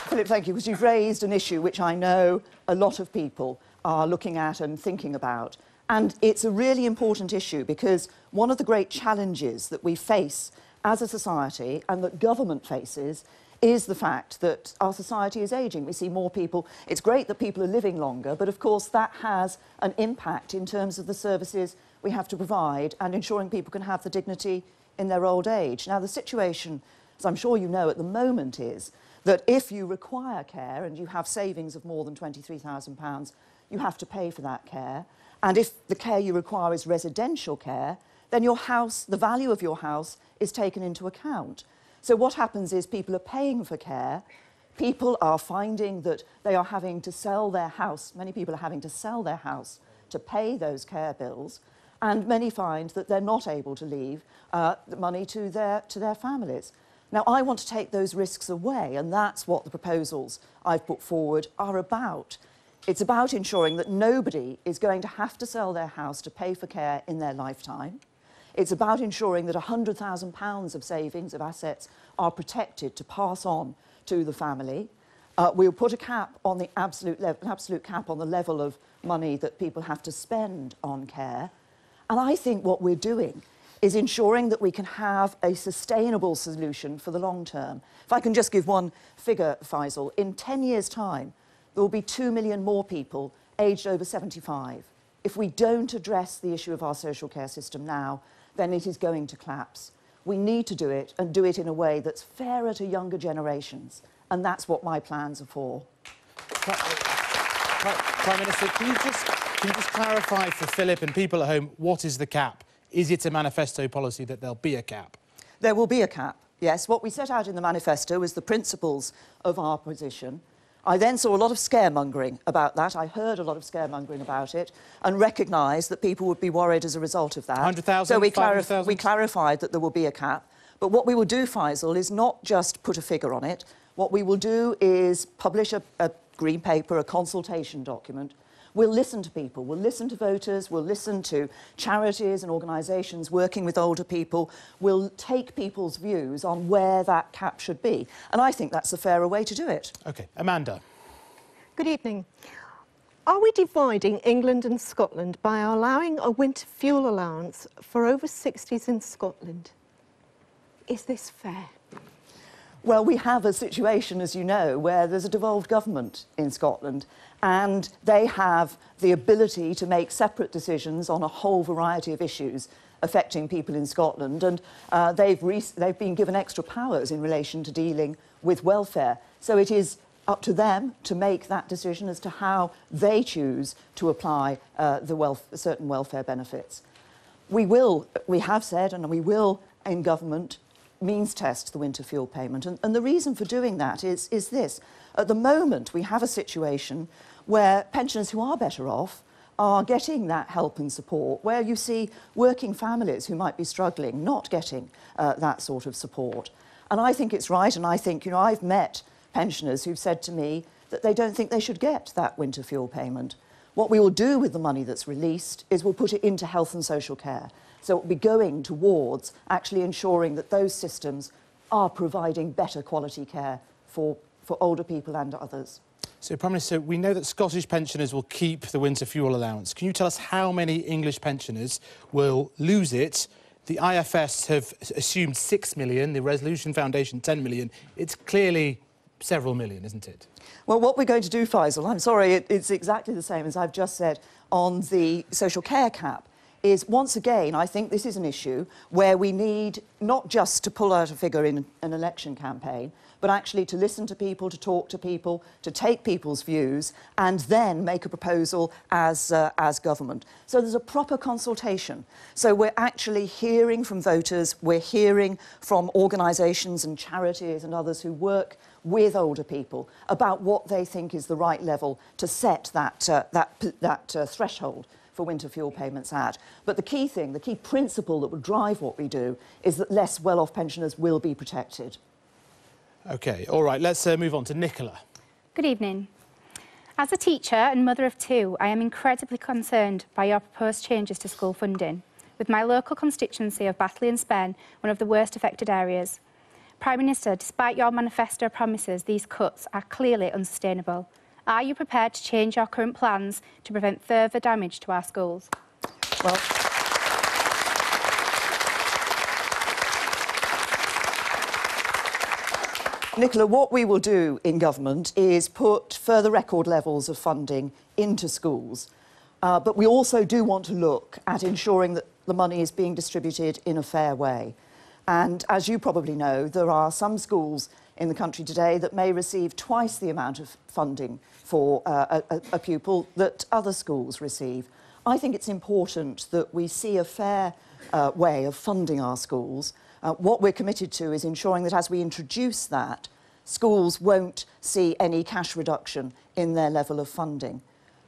Philip, thank you, because you've raised an issue which I know a lot of people are looking at and thinking about. And it's a really important issue because one of the great challenges that we face as a society and that government faces is the fact that our society is ageing. We see more people. It's great that people are living longer, but of course that has an impact in terms of the services we have to provide and ensuring people can have the dignity in their old age. Now, the situation, as I'm sure you know at the moment, is that if you require care and you have savings of more than £23,000, you have to pay for that care. And if the care you require is residential care, then your house, the value of your house, is taken into account. So what happens is people are paying for care, people are finding that they are having to sell their house, many people are having to sell their house to pay those care bills, and many find that they're not able to leave the money to their families. Now, I want to take those risks away, and that's what the proposals I've put forward are about. It's about ensuring that nobody is going to have to sell their house to pay for care in their lifetime. It's about ensuring that £100,000 of savings, of assets, are protected to pass on to the family. We'll put a cap on the an absolute cap on the level of money that people have to spend on care. And I think what we're doing is ensuring that we can have a sustainable solution for the long term. If I can just give one figure, Faisal, in 10 years' time, there will be 2 million more people aged over 75. If we don't address the issue of our social care system now, then it is going to collapse. We need to do it, and do it in a way that's fairer to younger generations, and that's what my plans are for. Prime Minister, can you just clarify for Philip and people at home, what is the cap? Is it a manifesto policy that there'll be a cap? There will be a cap, yes. What we set out in the manifesto is the principles of our position. I then saw a lot of scaremongering about that. I heard a lot of scaremongering about it and recognised that people would be worried as a result of that. 100,000, so we 500,000? clarified that there will be a cap. But what we will do, Faisal, is not just put a figure on it. What we will do is publish a green paper, a consultation document. We'll listen to people, we'll listen to voters, we'll listen to charities and organisations working with older people. We'll take people's views on where that cap should be. And I think that's a fairer way to do it. OK. Amanda. Good evening. Are we dividing England and Scotland by allowing a winter fuel allowance for over 60s in Scotland? Is this fair? Well, we have a situation, as you know, where there's a devolved government in Scotland and they have the ability to make separate decisions on a whole variety of issues affecting people in Scotland, and they've been given extra powers in relation to dealing with welfare. So it is up to them to make that decision as to how they choose to apply certain welfare benefits. We have said, and we will in government, means test the winter fuel payment. And the reason for doing that is this. At the moment, we have a situation where pensioners who are better off are getting that help and support, where you see working families who might be struggling not getting that sort of support. And I think it's right, and I think, you know, I've met pensioners who've said to me that they don't think they should get that winter fuel payment. What we will do with the money that's released is we'll put it into health and social care. So it will be going towards actually ensuring that those systems are providing better quality care for older people and others. So, Prime Minister, we know that Scottish pensioners will keep the winter fuel allowance. Can you tell us how many English pensioners will lose it? The IFS have assumed 6 million, the Resolution Foundation 10 million. It's clearly several million, isn't it? Well, what we're going to do, Faisal, I'm sorry, it's exactly the same as I've just said on the social care cap, is once again, I think this is an issue where we need not just to pull out a figure in an election campaign, but actually to listen to people, to talk to people, to take people's views, and then make a proposal as government. So there's a proper consultation. So we're actually hearing from voters, we're hearing from organisations and charities and others who work with older people about what they think is the right level to set that threshold for winter fuel payments at. But the key thing, the key principle that will drive what we do is that less well-off pensioners will be protected. OK, all right, let's move on to Nicola. Good evening. As a teacher and mother of two, I am incredibly concerned by your proposed changes to school funding, with my local constituency of Batley and Spen one of the worst affected areas. Prime Minister, despite your manifesto promises, these cuts are clearly unsustainable. Are you prepared to change your current plans to prevent further damage to our schools? Well, Nicola, what we will do in government is put further record levels of funding into schools. But we also do want to look at ensuring that the money is being distributed in a fair way. And as you probably know, there are some schools in the country today that may receive twice the amount of funding for a pupil that other schools receive. I think it's important that we see a fair way of funding our schools. What we're committed to is ensuring that as we introduce that, schools won't see any cash reduction in their level of funding.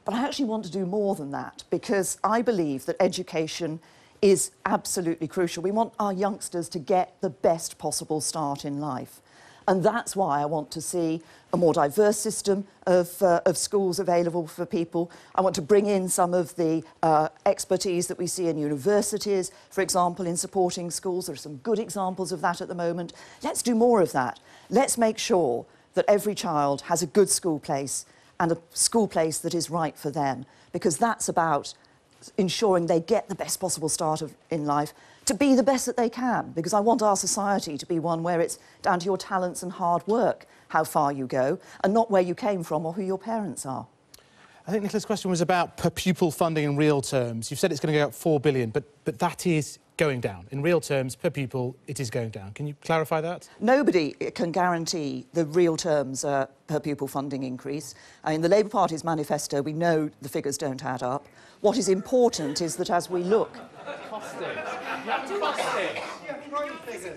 But I actually want to do more than that, because I believe that education is absolutely crucial. We want our youngsters to get the best possible start in life. And that's why I want to see a more diverse system of schools available for people. I want to bring in some of the expertise that we see in universities, for example, in supporting schools. There are some good examples of that at the moment. Let's do more of that. Let's make sure that every child has a good school place and a school place that is right for them, because that's about ensuring they get the best possible start in life, to be the best that they can, because I want our society to be one where it's down to your talents and hard work how far you go, and not where you came from or who your parents are. I think Nicola's question was about per pupil funding in real terms. You've said it's going to go up 4 billion, but that is going down. In real terms, per pupil, it is going down. Can you clarify that? Nobody can guarantee the real terms per pupil funding increase. In the Labour Party's manifesto, we know the figures don't add up. What is important is that as we look...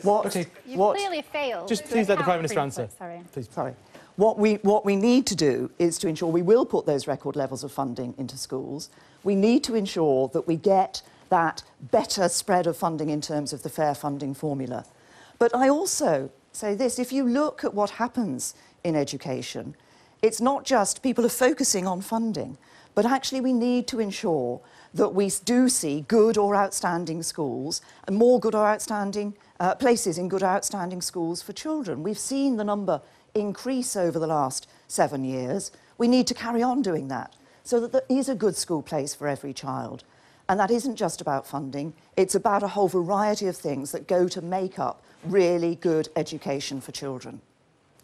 What? You've clearly failed. Just please let the Prime Minister answer. Sorry. Please. Sorry. What we need to do is to ensure we will put those record levels of funding into schools. We need to ensure that we get that better spread of funding in terms of the fair funding formula. But I also say this, if you look at what happens in education, it's not just people are focusing on funding, but actually we need to ensure that we do see good or outstanding schools and more good or outstanding places in good or outstanding schools for children. We've seen the number increase over the last 7 years. We need to carry on doing that so that there is a good school place for every child. And that isn't just about funding, it's about a whole variety of things that go to make up really good education for children.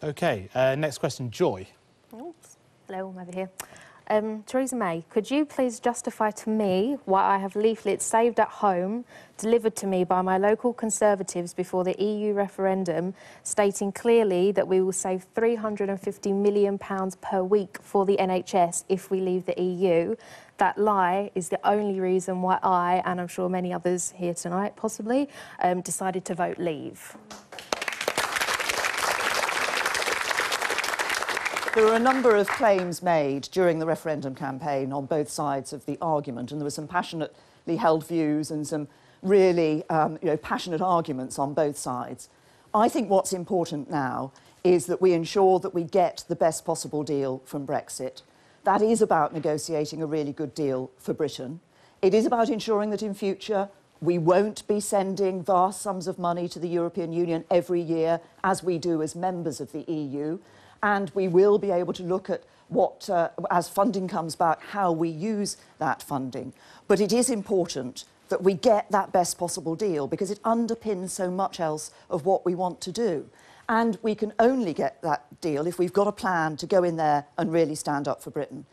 OK, next question, Joy. Oops. Hello, I'm over here. Theresa May, could you please justify to me why I have leaflets saved at home, delivered to me by my local Conservatives before the EU referendum, stating clearly that we will save £350 million per week for the NHS if we leave the EU? That lie is the only reason why I, and I'm sure many others here tonight possibly, decided to vote leave. There were a number of claims made during the referendum campaign on both sides of the argument, and there were some passionately held views and some really passionate arguments on both sides. I think what's important now is that we ensure that we get the best possible deal from Brexit. That is about negotiating a really good deal for Britain. It is about ensuring that in future we won't be sending vast sums of money to the European Union every year as we do as members of the EU. And we will be able to look at what, as funding comes back, how we use that funding. But it is important that we get that best possible deal because it underpins so much else of what we want to do. And we can only get that deal if we've got a plan to go in there and really stand up for Britain.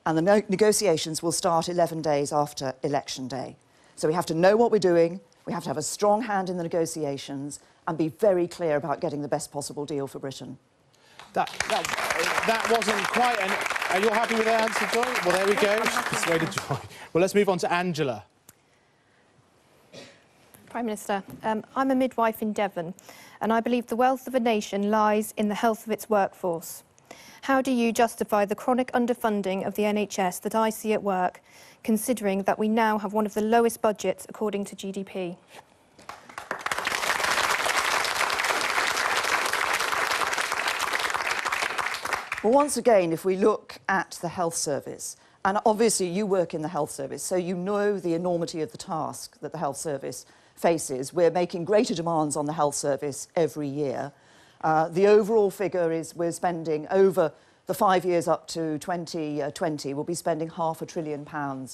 And the negotiations will start 11 days after Election Day. So we have to know what we're doing, we have to have a strong hand in the negotiations and be very clear about getting the best possible deal for Britain. That wasn't quite an... Are you all happy with that answer, Joy? Well, there we go. Persuaded Joy. Well, let's move on to Angela. Prime Minister, I'm a midwife in Devon, and I believe the wealth of a nation lies in the health of its workforce. How do you justify the chronic underfunding of the NHS that I see at work, considering that we now have one of the lowest budgets according to GDP? Well, once again, if we look at the health service, and obviously you work in the health service, so you know the enormity of the task that the health service faces. We're making greater demands on the health service every year. The overall figure is we're spending over the 5 years up to 2020, we'll be spending £500 billion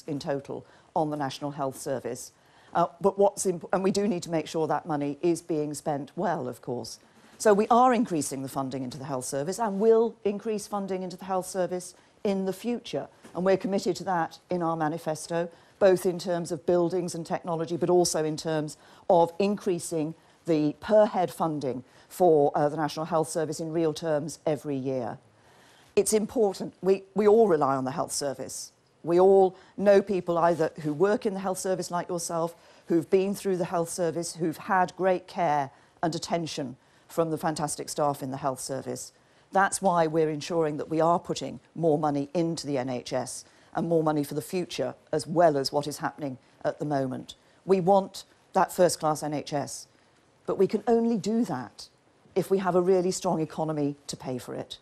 in total on the National Health Service. And we do need to make sure that money is being spent well, of course. So we are increasing the funding into the health service and will increase funding into the health service in the future. And we're committed to that in our manifesto, both in terms of buildings and technology, but also in terms of increasing the per-head funding for the National Health Service in real terms every year. It's important. We all rely on the health service. We all know people either who work in the health service like yourself, who've been through the health service, who've had great care and attention from the fantastic staff in the health service. That's why we're ensuring that we are putting more money into the NHS and more money for the future, as well as what is happening at the moment. We want that first-class NHS, but we can only do that if we have a really strong economy to pay for it.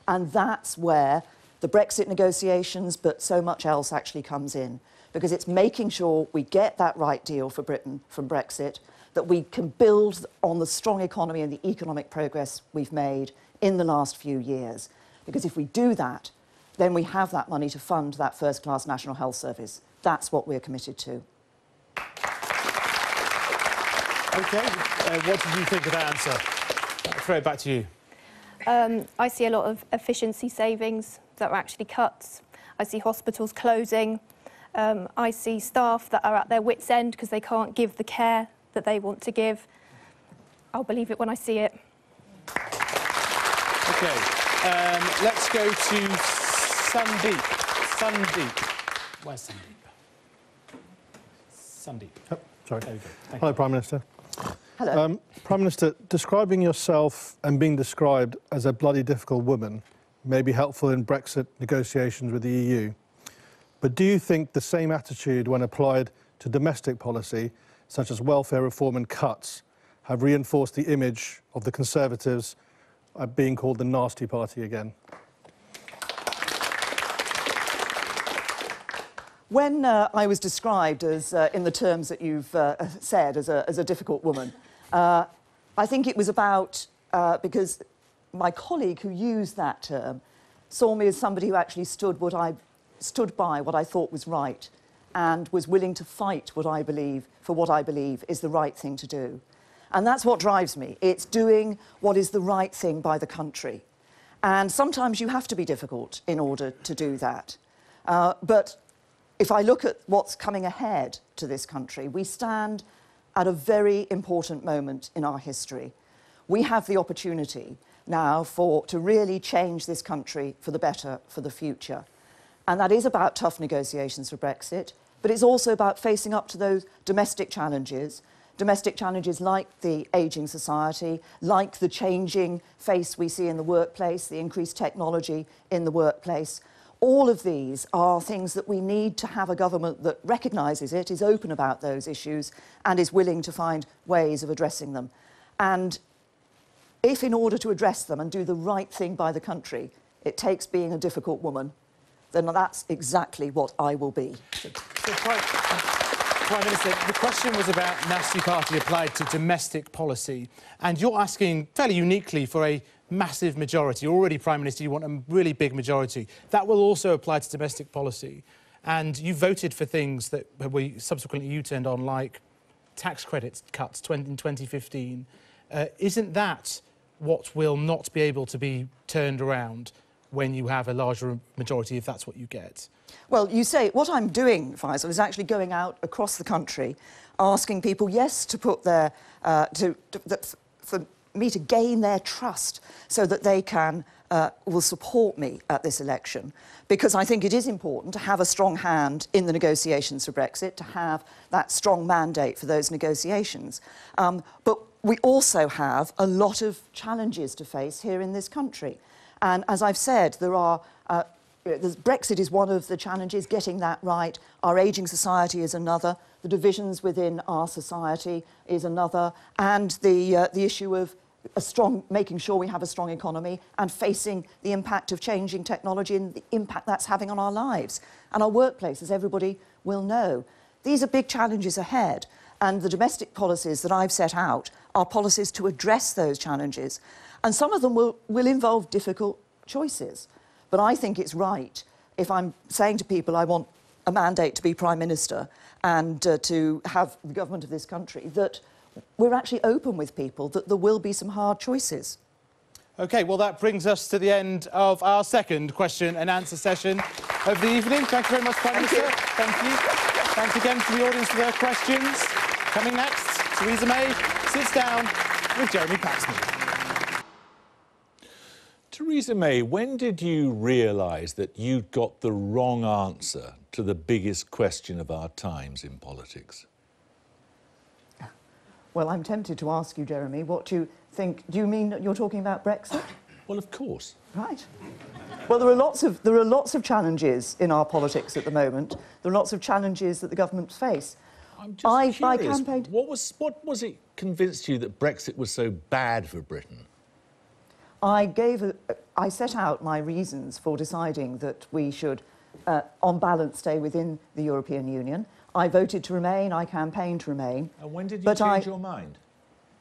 And that's where the Brexit negotiations, but so much else actually comes in, because it's making sure we get that right deal for Britain from Brexit, that we can build on the strong economy and the economic progress we've made in the last few years. Because if we do that, then we have that money to fund that first-class National Health Service. That's what we're committed to. OK, what did you think of that answer? I'll throw it back to you. I see a lot of efficiency savings that are actually cuts. I see hospitals closing. I see staff that are at their wits' end because they can't give the care that they want to give. I'll believe it when I see it. OK, let's go to Sandeep. Sandeep. Where's Sandeep? Sandeep. Oh, sorry. There we go. Hello, Prime Minister. Hello. Prime Minister, describing yourself and being described as a bloody difficult woman may be helpful in Brexit negotiations with the EU. But do you think the same attitude when applied to domestic policy, such as welfare reform and cuts, have reinforced the image of the Conservatives being called the nasty party again? When I was described as, in the terms that you've said, as a difficult woman, I think it was about, because my colleague who used that term saw me as somebody who actually stood by what I thought was right and was willing to fight for what I believe is the right thing to do. And that's what drives me. It's doing what is the right thing by the country. And sometimes you have to be difficult in order to do that. But if I look at what's coming ahead to this country, we stand at a very important moment in our history. We have the opportunity now to really change this country for the better, for the future. And that is about tough negotiations for Brexit, but it's also about facing up to those domestic challenges like the ageing society, like the changing face we see in the workplace, the increased technology in the workplace. All of these are things that we need to have a government that recognises it, is open about those issues, and is willing to find ways of addressing them. And if in order to address them and do the right thing by the country, it takes being a difficult woman, then that's exactly what I will be. So, Prime Minister, the question was about nasty party applied to domestic policy, and you're asking fairly uniquely for a massive majority. Already, Prime Minister, you want a really big majority. That will also apply to domestic policy. And you voted for things that we subsequently U-turned on, like tax credits cuts in 2015. Isn't that what will not be able to be turned around when you have a larger majority, if that's what you get? Well, you say, what I'm doing, Faisal, is actually going out across the country, asking people, yes, to put their, for me to gain their trust so that they will support me at this election, because I think it is important to have a strong hand in the negotiations for Brexit, to have that strong mandate for those negotiations. But we also have a lot of challenges to face here in this country. And as I've said, Brexit is one of the challenges, getting that right. Our ageing society is another. The divisions within our society is another. And the issue of making sure we have a strong economy and facing the impact of changing technology and the impact that's having on our lives and our workplace, as everybody will know. These are big challenges ahead. And the domestic policies that I've set out are policies to address those challenges. And some of them will involve difficult choices. But I think it's right, if I'm saying to people I want a mandate to be Prime Minister and to have the government of this country, that we're actually open with people, that there will be some hard choices. OK, well, that brings us to the end of our second question and answer session of the evening. Thank you very much, Prime Minister. Thank you. Thanks again to the audience for their questions. Coming next, Theresa May sits down with Jeremy Paxman. Theresa May, when did you realise that you'd got the wrong answer to the biggest question of our times in politics? Well, I'm tempted to ask you, Jeremy, what you think. Do you mean that you're talking about Brexit? Well, of course. Right. Well, there are lots of challenges in our politics at the moment. There are lots of challenges that the governments face. I'm just curious, what was it convinced you that Brexit was so bad for Britain? I set out my reasons for deciding that we should, on balance, stay within the European Union. I voted to remain, I campaigned to remain. And when did you change your mind?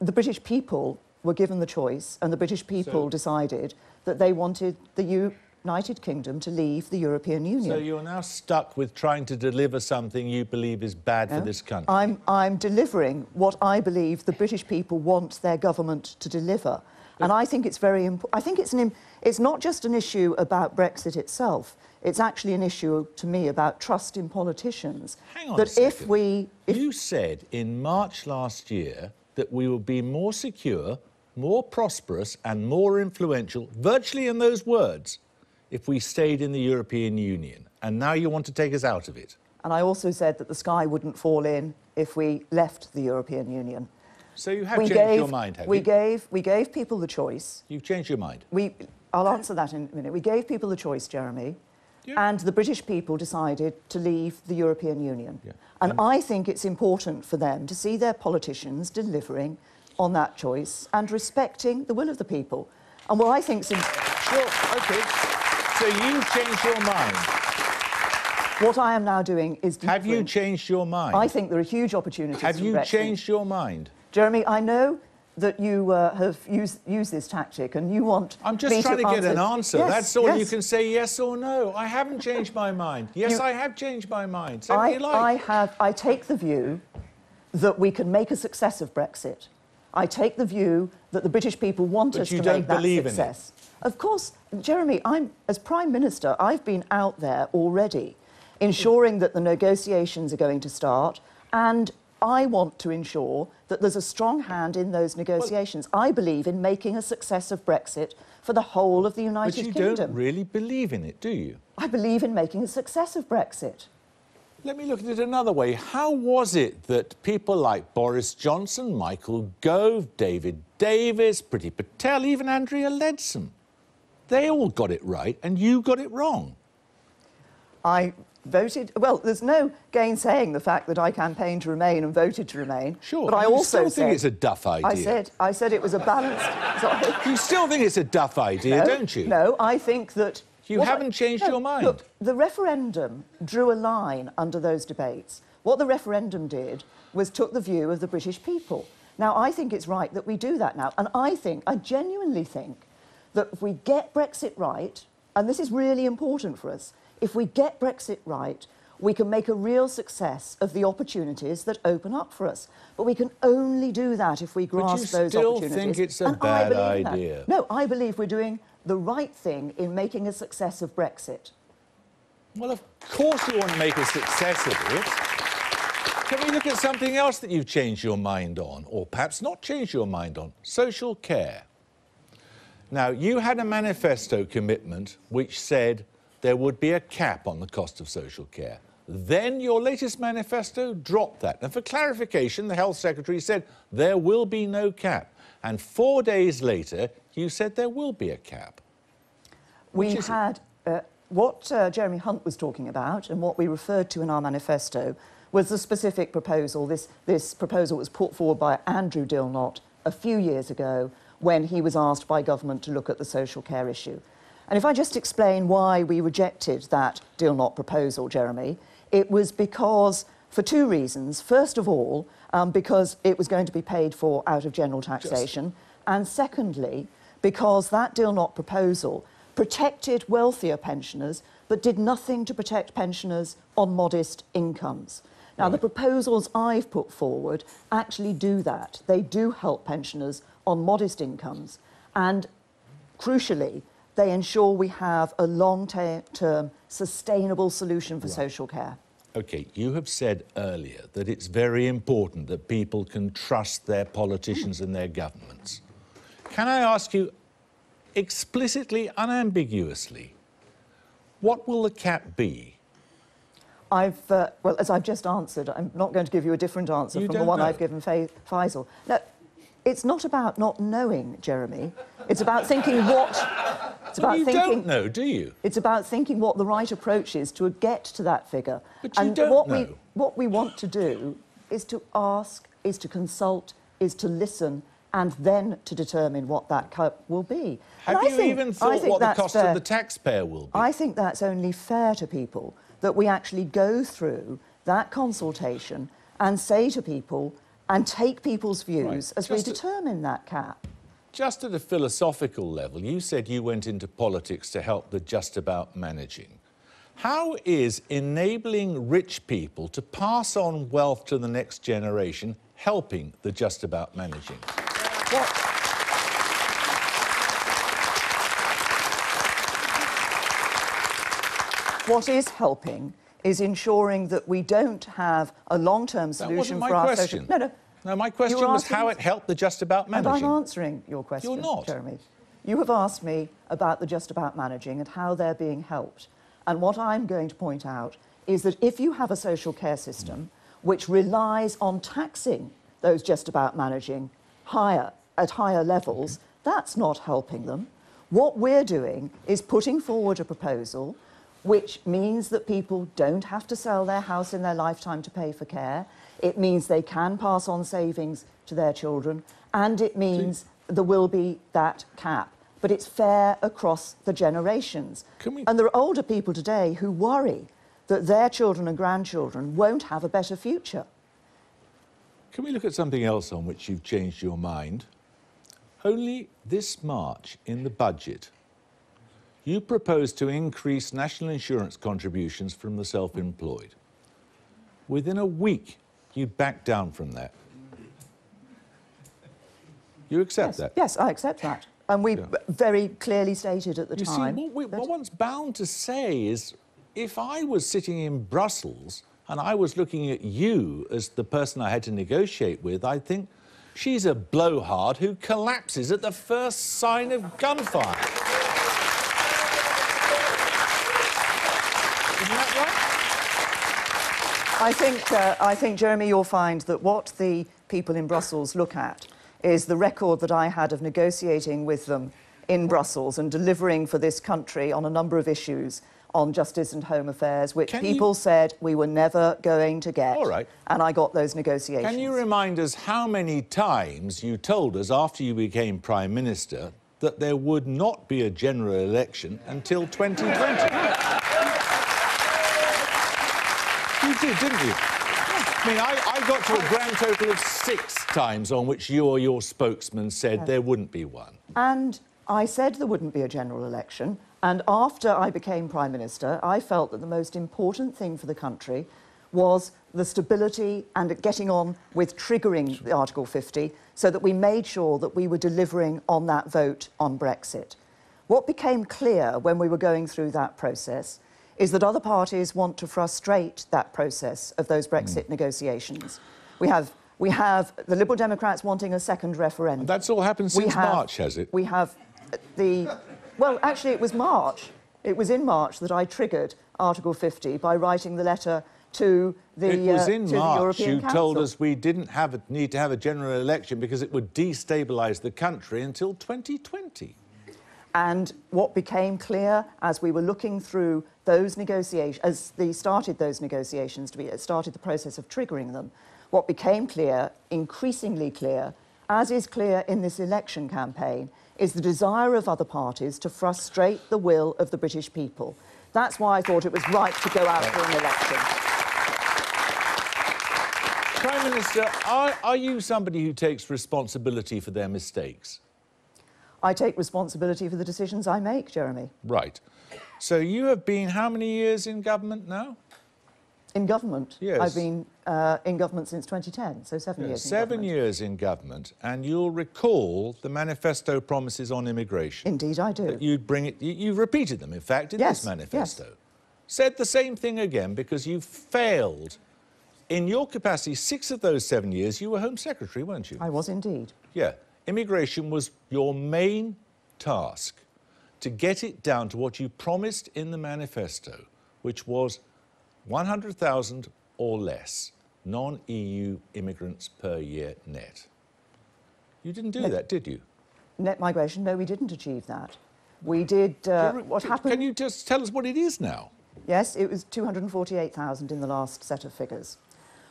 The British people were given the choice, and the British people decided that they wanted the United Kingdom to leave the European Union. So you're now stuck with trying to deliver something you believe is bad for this country? I'm delivering what I believe the British people want their government to deliver. And I think it's very important. I think it's not just an issue about Brexit itself. It's actually an issue, to me, about trust in politicians. Hang on a second. You said in March last year that we would be more secure, more prosperous and more influential, virtually in those words, if we stayed in the European Union. And now you want to take us out of it. And I also said that the sky wouldn't fall in if we left the European Union. So you have changed your mind, have you? We gave people the choice. You've changed your mind? I'll answer that in a minute. We gave people the choice, Jeremy, and the British people decided to leave the European Union. Yeah. And I think it's important for them to see their politicians delivering on that choice and respecting the will of the people. And what I think... Sure, OK. So you've changed your mind? What I am now doing is... Have you changed your mind? I think there are huge opportunities Have for you Brexit. changed your mind? Jeremy, I know that you have used this tactic and you want I'm just trying to get an answer. Yes, that's all. yes. You can say yes or no. I haven't changed my mind. Yes, I have changed my mind. Say what you like. I take the view that we can make a success of Brexit. I take the view that the British people want us to make that success. Of course, Jeremy, as Prime Minister, I've been out there already ensuring that the negotiations are going to start, and I want to ensure that there's a strong hand in those negotiations. I believe in making a success of Brexit for the whole of the United Kingdom. But you don't really believe in it, do you? I believe in making a success of Brexit. Let me look at it another way. How was it that people like Boris Johnson, Michael Gove, David Davis, Priti Patel, even Andrea Leadsom, they all got it right and you got it wrong? I voted... Well, there's no gainsaying the fact that I campaigned to remain and voted to remain. Sure, but I also still think it's a duff idea. I said it was a balanced... Sorry. You still think it's a duff idea, No, don't you? No, I think that... You haven't changed your mind. Look, the referendum drew a line under those debates. What the referendum did was took the view of the British people. Now, I think it's right that we do that now. And I genuinely think that if we get Brexit right, and this is really important for us, if we get Brexit right, we can make a real success of the opportunities that open up for us. But we can only do that if we grasp those opportunities. But you still think it's a bad idea? No, I believe we're doing the right thing in making a success of Brexit. Well, of course you want to make a success of it. Can we look at something else that you've changed your mind on, or perhaps not changed your mind on? Social care. Now, you had a manifesto commitment which said there would be a cap on the cost of social care. Then your latest manifesto dropped that. And for clarification, the Health Secretary said there will be no cap. And 4 days later, you said there will be a cap. We had... what Jeremy Hunt was talking about and what we referred to in our manifesto was the specific proposal. This proposal was put forward by Andrew Dilnot a few years ago when he was asked by government to look at the social care issue. And if I just explain why we rejected that Dilnot proposal, Jeremy, it was because, for two reasons. First of all, because it was going to be paid for out of general taxation. And secondly, because that Dilnot proposal protected wealthier pensioners but did nothing to protect pensioners on modest incomes. Now, the proposals I've put forward actually do that. They do help pensioners on modest incomes and, crucially, they ensure we have a long-term, sustainable solution for social care. OK, you have said earlier that it's very important that people can trust their politicians and their governments. Can I ask you, explicitly, unambiguously, what will the cap be? Well, as I've just answered, I'm not going to give you a different answer from the one I've given Faisal. No, it's not about not knowing, Jeremy. It's about thinking what... It's about you don't know, do you? It's about thinking what the right approach is to get to that figure. But you don't know. What we want to do is to ask, is to consult, is to listen, and then to determine what that cut will be. Have you even thought what the cost of the taxpayer will be? I think that's only fair to people, that we actually go through that consultation and say to people and take people's views as we determine that cap. Just at a philosophical level, you said you went into politics to help the just about managing. How is enabling rich people to pass on wealth to the next generation helping the just about managing? What is helping is ensuring that we don't have a long-term solution for our social... No, my question was how it helped the just about managing. And I'm answering your question, You're not. Jeremy. You have asked me about the just about managing and how they're being helped. And what I'm going to point out is that if you have a social care system which relies on taxing those just about managing at higher levels, that's not helping them. What we're doing is putting forward a proposal which means that people don't have to sell their house in their lifetime to pay for care. It means they can pass on savings to their children, and it means there will be that cap. But it's fair across the generations. And there are older people today who worry that their children and grandchildren won't have a better future. Can we look at something else on which you've changed your mind? Only this March in the budget, you proposed to increase national insurance contributions from the self-employed. Within a week, you backed down from that. You accept that? Yes, I accept that. And we very clearly stated at the time... You see, what one's bound to say is, if I was sitting in Brussels and I was looking at you as the person I had to negotiate with, I'd think, she's a blowhard who collapses at the first sign of gunfire. Isn't that right? I think, Jeremy, you'll find that what the people in Brussels look at is the record that I had of negotiating with them in Brussels and delivering for this country on a number of issues on justice and home affairs, which people said we were never going to get. All right. And I got those negotiations. Can you remind us how many times you told us after you became Prime Minister that there would not be a general election until 2020? You did, didn't you? I mean, I got to a grand total of 6 times on which you or your spokesman said there wouldn't be one. And I said there wouldn't be a general election. And after I became Prime Minister, I felt that the most important thing for the country was the stability and getting on with triggering the Article 50 so that we made sure that we were delivering on that vote on Brexit. What became clear when we were going through that process is that other parties want to frustrate that process of those Brexit negotiations. We have the Liberal Democrats wanting a second referendum. And that's all happened since March, has it? We have the... Well, actually, it was March. It was in March that I triggered Article 50 by writing the letter to the It was in March European you Council. told us we didn't need to have a general election because it would destabilise the country until 2020. And what became clear as we were looking through those negotiations, as they started those negotiations started the process of triggering them, what became clear, increasingly clear, as is clear in this election campaign, is the desire of other parties to frustrate the will of the British people. That's why I thought it was right to go out for an election. Prime Minister, are you somebody who takes responsibility for their mistakes? I take responsibility for the decisions I make, Jeremy. Right. So you have been how many years in government now? In government? Yes. I've been in government since 2010, so 7 years in government. 7 years in government, and you'll recall the manifesto promises on immigration. Indeed I do. That you'd bring it, you've repeated them, in fact, in this manifesto. Yes. Said the same thing again because you failed. In your capacity, 6 of those 7 years, you were Home Secretary, weren't you? I was indeed. Yeah. Immigration was your main task, to get it down to what you promised in the manifesto, which was 100,000 or less non-EU immigrants per year net. You didn't do that, did you? Net migration, no, we didn't achieve that. We did... what happened... Can you just tell us what it is now? Yes, it was 248,000 in the last set of figures.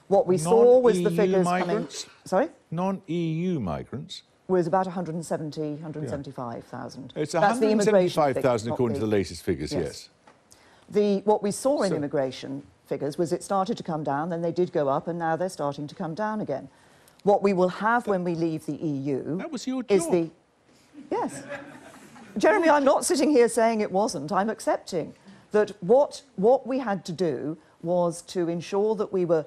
What we saw was the figures migrants? coming... Sorry? Non-EU migrants? Was about 175,000. It's 175,000 according to the latest figures, yes. What we saw in immigration figures was it started to come down, then they did go up, and now they're starting to come down again. What we will have when we leave the EU... That was your job. Is the... Yes. Jeremy, I'm not sitting here saying it wasn't. I'm accepting that what we had to do was to ensure that we were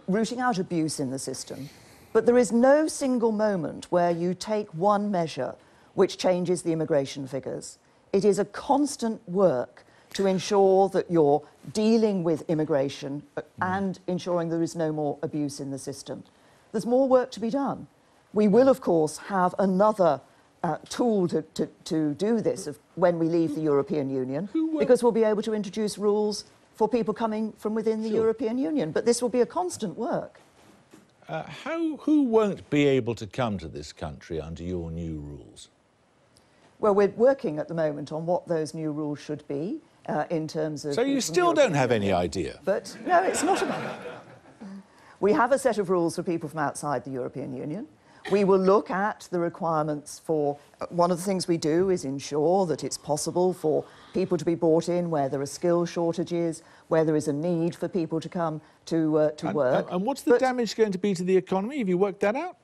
rooting out abuse in the system. But there is no single moment where you take one measure which changes the immigration figures. It is a constant work to ensure that you're dealing with immigration and ensuring there is no more abuse in the system. There's more work to be done. We will, of course, have another tool to do this when we leave the European Union, because we'll be able to introduce rules for people coming from within the European Union. But this will be a constant work. Who won't be able to come to this country under your new rules? Well, we're working at the moment on what those new rules should be in terms of... So you still don't have any idea? But, no, it's not about that. We have a set of rules for people from outside the European Union. We will look at the requirements for... One of the things we do is ensure that it's possible for people to be brought in where there are skill shortages, where there is a need for people to come to work. And what's the damage going to be to the economy? Have you worked that out?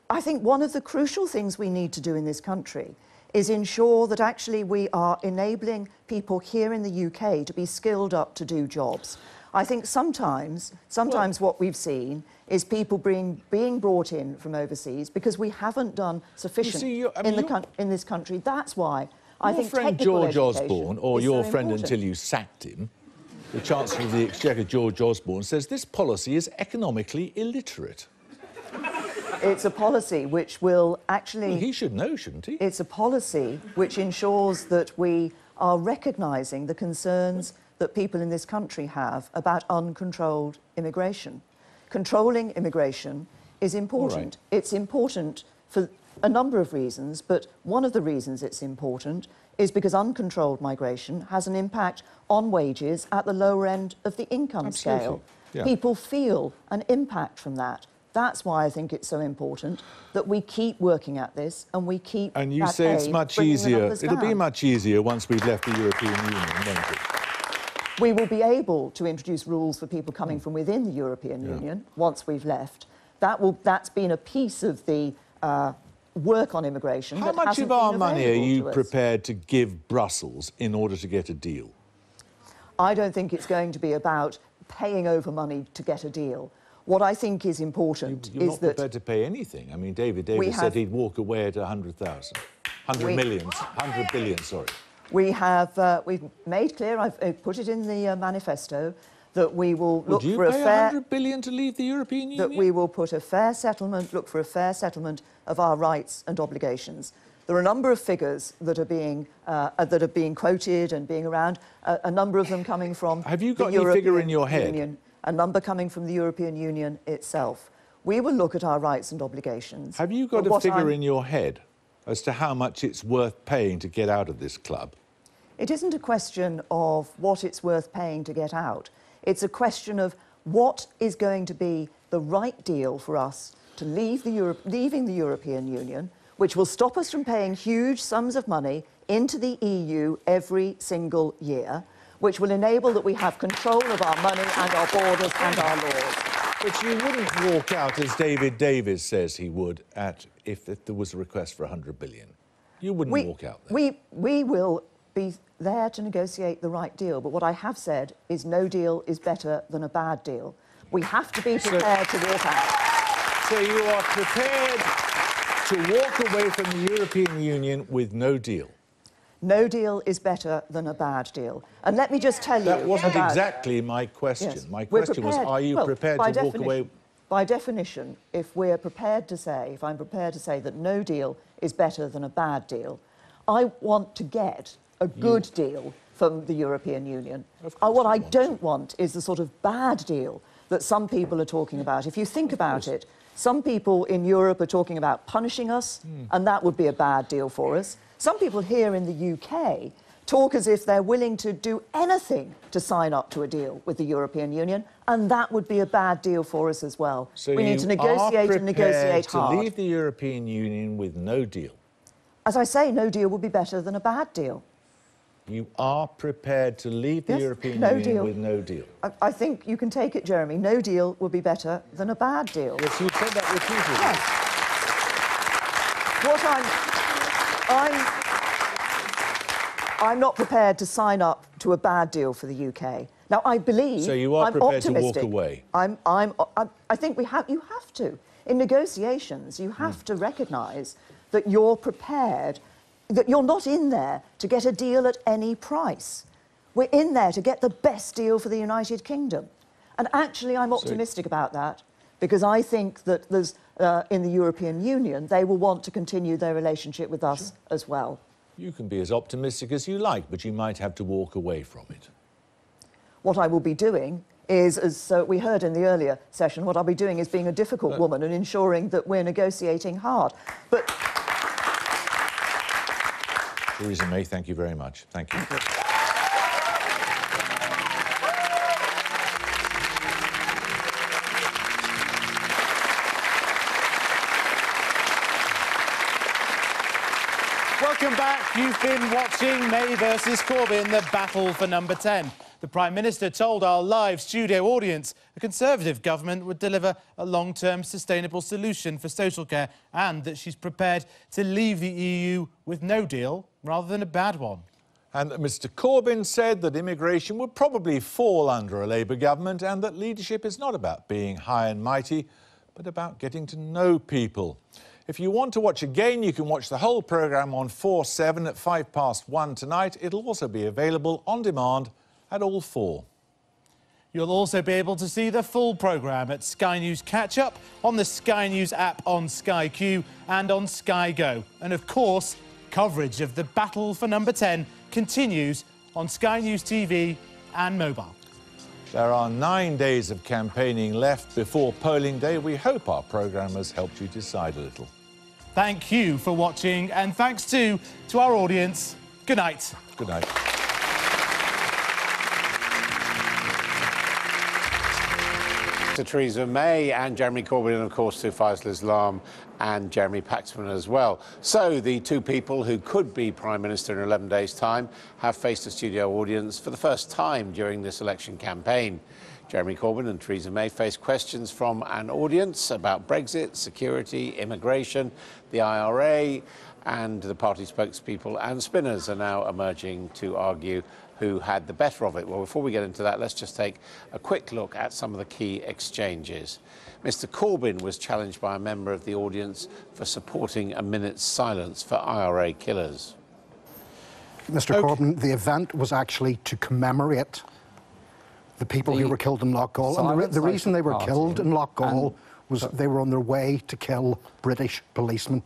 I think one of the crucial things we need to do in this country is ensure that actually we are enabling people here in the UK to be skilled up to do jobs. I think sometimes what we've seen is people being brought in from overseas because we haven't done sufficient in this country. That's why I think friend George Osborne, or your friend until you sacked him, the Chancellor of the Exchequer, George Osborne, says this policy is economically illiterate. It's a policy which will actually... Well, he should know, shouldn't he? It's a policy which ensures that we are recognising the concerns that people in this country have about uncontrolled immigration. Controlling immigration is important. Right. It's important for a number of reasons, but one of the reasons it's important is because uncontrolled migration has an impact on wages at the lower end of the income scale. Yeah. People feel an impact from that. That's why I think it's so important that we keep working at this and we keep... And you say it's much easier. It'll be much easier once we've left the European Union, won't it? We will be able to introduce rules for people coming from within the European Union once we've left. That's been a piece of the work on immigration. How much of our money are you prepared to give Brussels in order to get a deal? I don't think it's going to be about paying over money to get a deal. What I think is important You're is not that... prepared to pay anything. I mean, David Davis said he'd walk away at 100,000. 100 billion, sorry. We have, we've made clear, I've put it in the manifesto, that we will look for a fair... 100 billion to leave the European Union? That we will put a fair settlement, look for a fair settlement of our rights and obligations. There are a number of figures that are being quoted and being around, a number of them coming from Have you got any figure in your head? Union, a number coming from the European Union itself. We will look at our rights and obligations. Have you got a figure in your head as to how much it's worth paying to get out of this club? It isn't a question of what it's worth paying to get out. It's a question of what is going to be the right deal for us to leaving the European Union, which will stop us from paying huge sums of money into the EU every single year, which will enable that we have control of our money and our borders and our laws. But you wouldn't walk out, as David Davis says he would, if there was a request for 100 billion. You wouldn't walk out there. We will be there to negotiate the right deal, but what I have said is no deal is better than a bad deal. We have to be prepared to walk out. So you are prepared to walk away from the European Union with no deal? No deal is better than a bad deal. And let me just tell you... That wasn't exactly my question. Yes, my question was, are you prepared to walk away... By definition, if I'm prepared to say that no deal is better than a bad deal, I want to get a good deal from the European Union. What I don't want is the sort of bad deal that some people are talking about. If you think about it, some people in Europe are talking about punishing us, and that would be a bad deal for us. Some people here in the UK talk as if they're willing to do anything to sign up to a deal with the European Union, and that would be a bad deal for us as well. So we need to negotiate and negotiate hard. to leave the European Union with no deal? As I say, no deal would be better than a bad deal. You are prepared to leave the European Union with no deal? I think you can take it, Jeremy. No deal would be better than a bad deal. Yes, you said that repeatedly. Yes. I'm not prepared to sign up to a bad deal for the UK. Now, I believe... So you are I'm prepared optimistic. to walk away? I think you have to. In negotiations, you have to recognise that you're prepared, that you're not in there to get a deal at any price. We're in there to get the best deal for the United Kingdom. And actually, I'm optimistic about that, because I think that there's, in the European Union, they will want to continue their relationship with us as well. You can be as optimistic as you like, but you might have to walk away from it. What I will be doing is, as we heard in the earlier session, what I'll be doing is being a difficult woman and ensuring that we're negotiating hard. But Theresa May, thank you very much. Thank you. Welcome back. You've been watching May versus Corbyn, the battle for number 10. The Prime Minister told our live studio audience a Conservative government would deliver a long-term sustainable solution for social care and that she's prepared to leave the EU with no deal rather than a bad one. And that Mr Corbyn said that immigration would probably fall under a Labour government and that leadership is not about being high and mighty, but about getting to know people. If you want to watch again, you can watch the whole programme on 4/7 at 1:05 tonight. It'll also be available on demand at all 4. You'll also be able to see the full programme at Sky News Catch Up, on the Sky News app on Sky Q and on Sky Go. And of course, coverage of the battle for number 10 continues on Sky News TV and mobile. There are 9 days of campaigning left before polling day. We hope our programme has helped you decide a little. Thank you for watching, and thanks too to our audience. Good night. Good night. To Theresa May and Jeremy Corbyn, and of course to Faisal Islam and Jeremy Paxman as well. So the two people who could be Prime Minister in 11 days' time have faced a studio audience for the first time during this election campaign. Jeremy Corbyn and Theresa May face questions from an audience about Brexit, security, immigration, the IRA, and the party spokespeople and spinners are now emerging to argue who had the better of it. Well, before we get into that, let's just take a quick look at some of the key exchanges. Mr Corbyn was challenged by a member of the audience for supporting a minute's silence for IRA killers. Mr Corbyn, the event was actually to commemorate the people who were killed in Loughgall. And the reason they were killed in Loughgall was they were on their way to kill British policemen.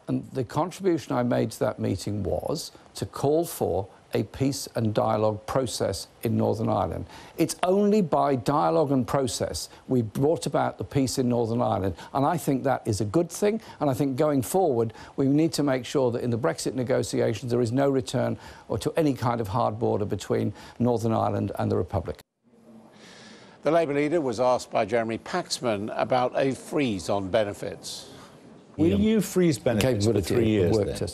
And the contribution I made to that meeting was to call for a peace and dialogue process in Northern Ireland. It's only by dialogue and process we brought about the peace in Northern Ireland, and I think that is a good thing, and I think going forward we need to make sure that in the Brexit negotiations there is no return or to any kind of hard border between Northern Ireland and the Republic. The Labour leader was asked by Jeremy Paxman about a freeze on benefits. Will you freeze benefits for 3 years then?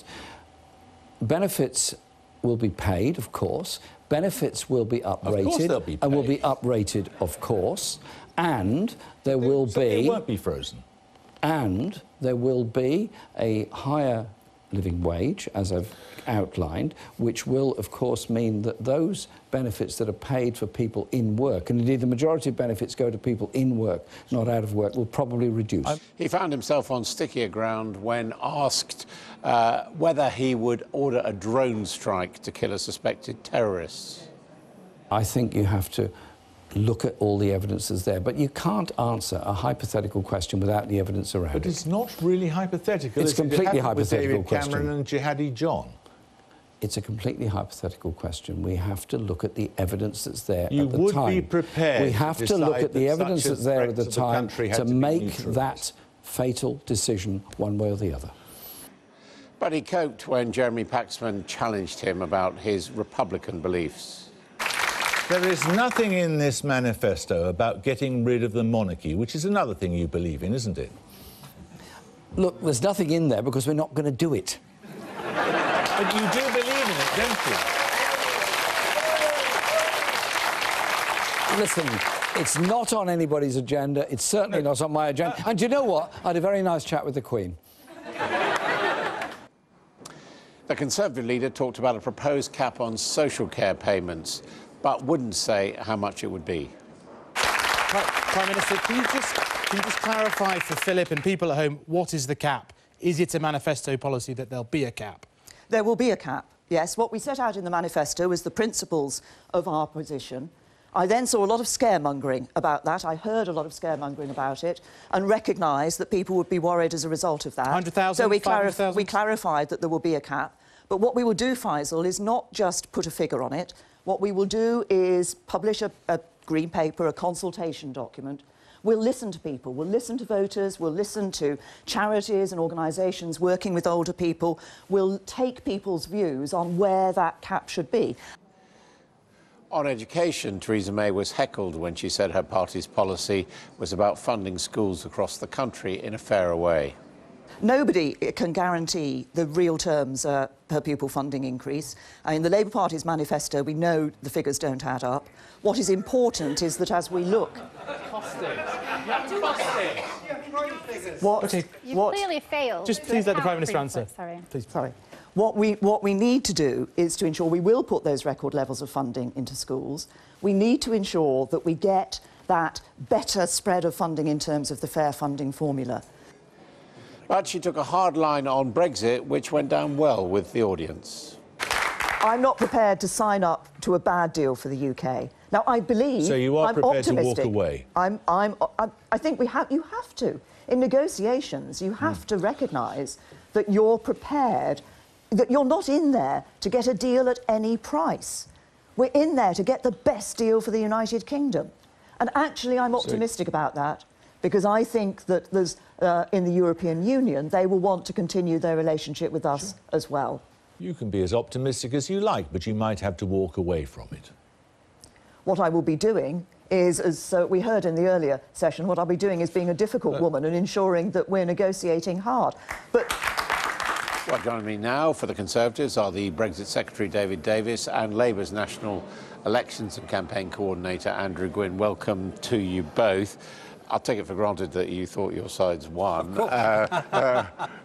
Benefits will be paid, of course. Benefits will be uprated. Of course they'll be paid. And will be uprated, of course. And there will be... They won't be frozen. And there will be a higher living wage, as I've outlined, which will, of course, mean that those benefits that are paid for people in work, and indeed the majority of benefits go to people in work, not out of work, will probably reduce. He found himself on stickier ground when asked whether he would order a drone strike to kill a suspected terrorist. I think you have to look at all the evidence that's there, but you can't answer a hypothetical question without the evidence around it. But it's not really hypothetical. It's a completely hypothetical with David Cameron question. and Jihadi John. It's a completely hypothetical question. We have to look at the evidence that's there at the time. You would be prepared. We have to look at the evidence that's there at the time to make that fatal decision one way or the other. But he coped when Jeremy Paxman challenged him about his Republican beliefs. There is nothing in this manifesto about getting rid of the monarchy, which is another thing you believe in, isn't it? Look, there's nothing in there because we're not going to do it. But you do believe in it, don't you? Listen, it's not on anybody's agenda. It's certainly not on my agenda. And you know what? I had a very nice chat with the Queen. The Conservative leader talked about a proposed cap on social care payments, but wouldn't say how much it would be. Prime Minister, can you just clarify for Philip and people at home, what is the cap? Is it a manifesto policy that there'll be a cap? There will be a cap, yes. What we set out in the manifesto is the principles of our position. I then saw a lot of scaremongering about that. I heard a lot of scaremongering about it and recognised that people would be worried as a result of that. 100,000, so we 500,000? We clarified that there will be a cap. But what we will do, Faisal, is not just put a figure on it. What we will do is publish a green paper, a consultation document. We'll listen to people, we'll listen to voters, we'll listen to charities and organisations working with older people. We'll take people's views on where that cap should be. On education, Theresa May was heckled when she said her party's policy was about funding schools across the country in a fairer way. Nobody can guarantee the real terms per pupil funding increase. In the Labour Party's manifesto, we know the figures don't add up. What is important is that as we look... You clearly failed. Just please let the Prime Minister answer. Sorry. Please. Sorry. What we need to do is to ensure we will put those record levels of funding into schools. We need to ensure that we get that better spread of funding in terms of the fair funding formula. But she took a hard line on Brexit, which went down well with the audience. I'm not prepared to sign up to a bad deal for the UK. Now, I believe... So you are I'm prepared optimistic. to walk away? I think you have to. In negotiations, you have to recognise that you're prepared, that you're not in there to get a deal at any price. We're in there to get the best deal for the United Kingdom. And actually, I'm optimistic about that, because I think that there's, in the European Union, they will want to continue their relationship with us as well. You can be as optimistic as you like, but you might have to walk away from it. What I will be doing is, as we heard in the earlier session, what I'll be doing is being a difficult woman and ensuring that we're negotiating hard. But... Well, joining me now for the Conservatives are the Brexit Secretary David Davis and Labour's National Elections and Campaign Coordinator Andrew Gwynn. Welcome to you both. I'll take it for granted that you thought your sides won.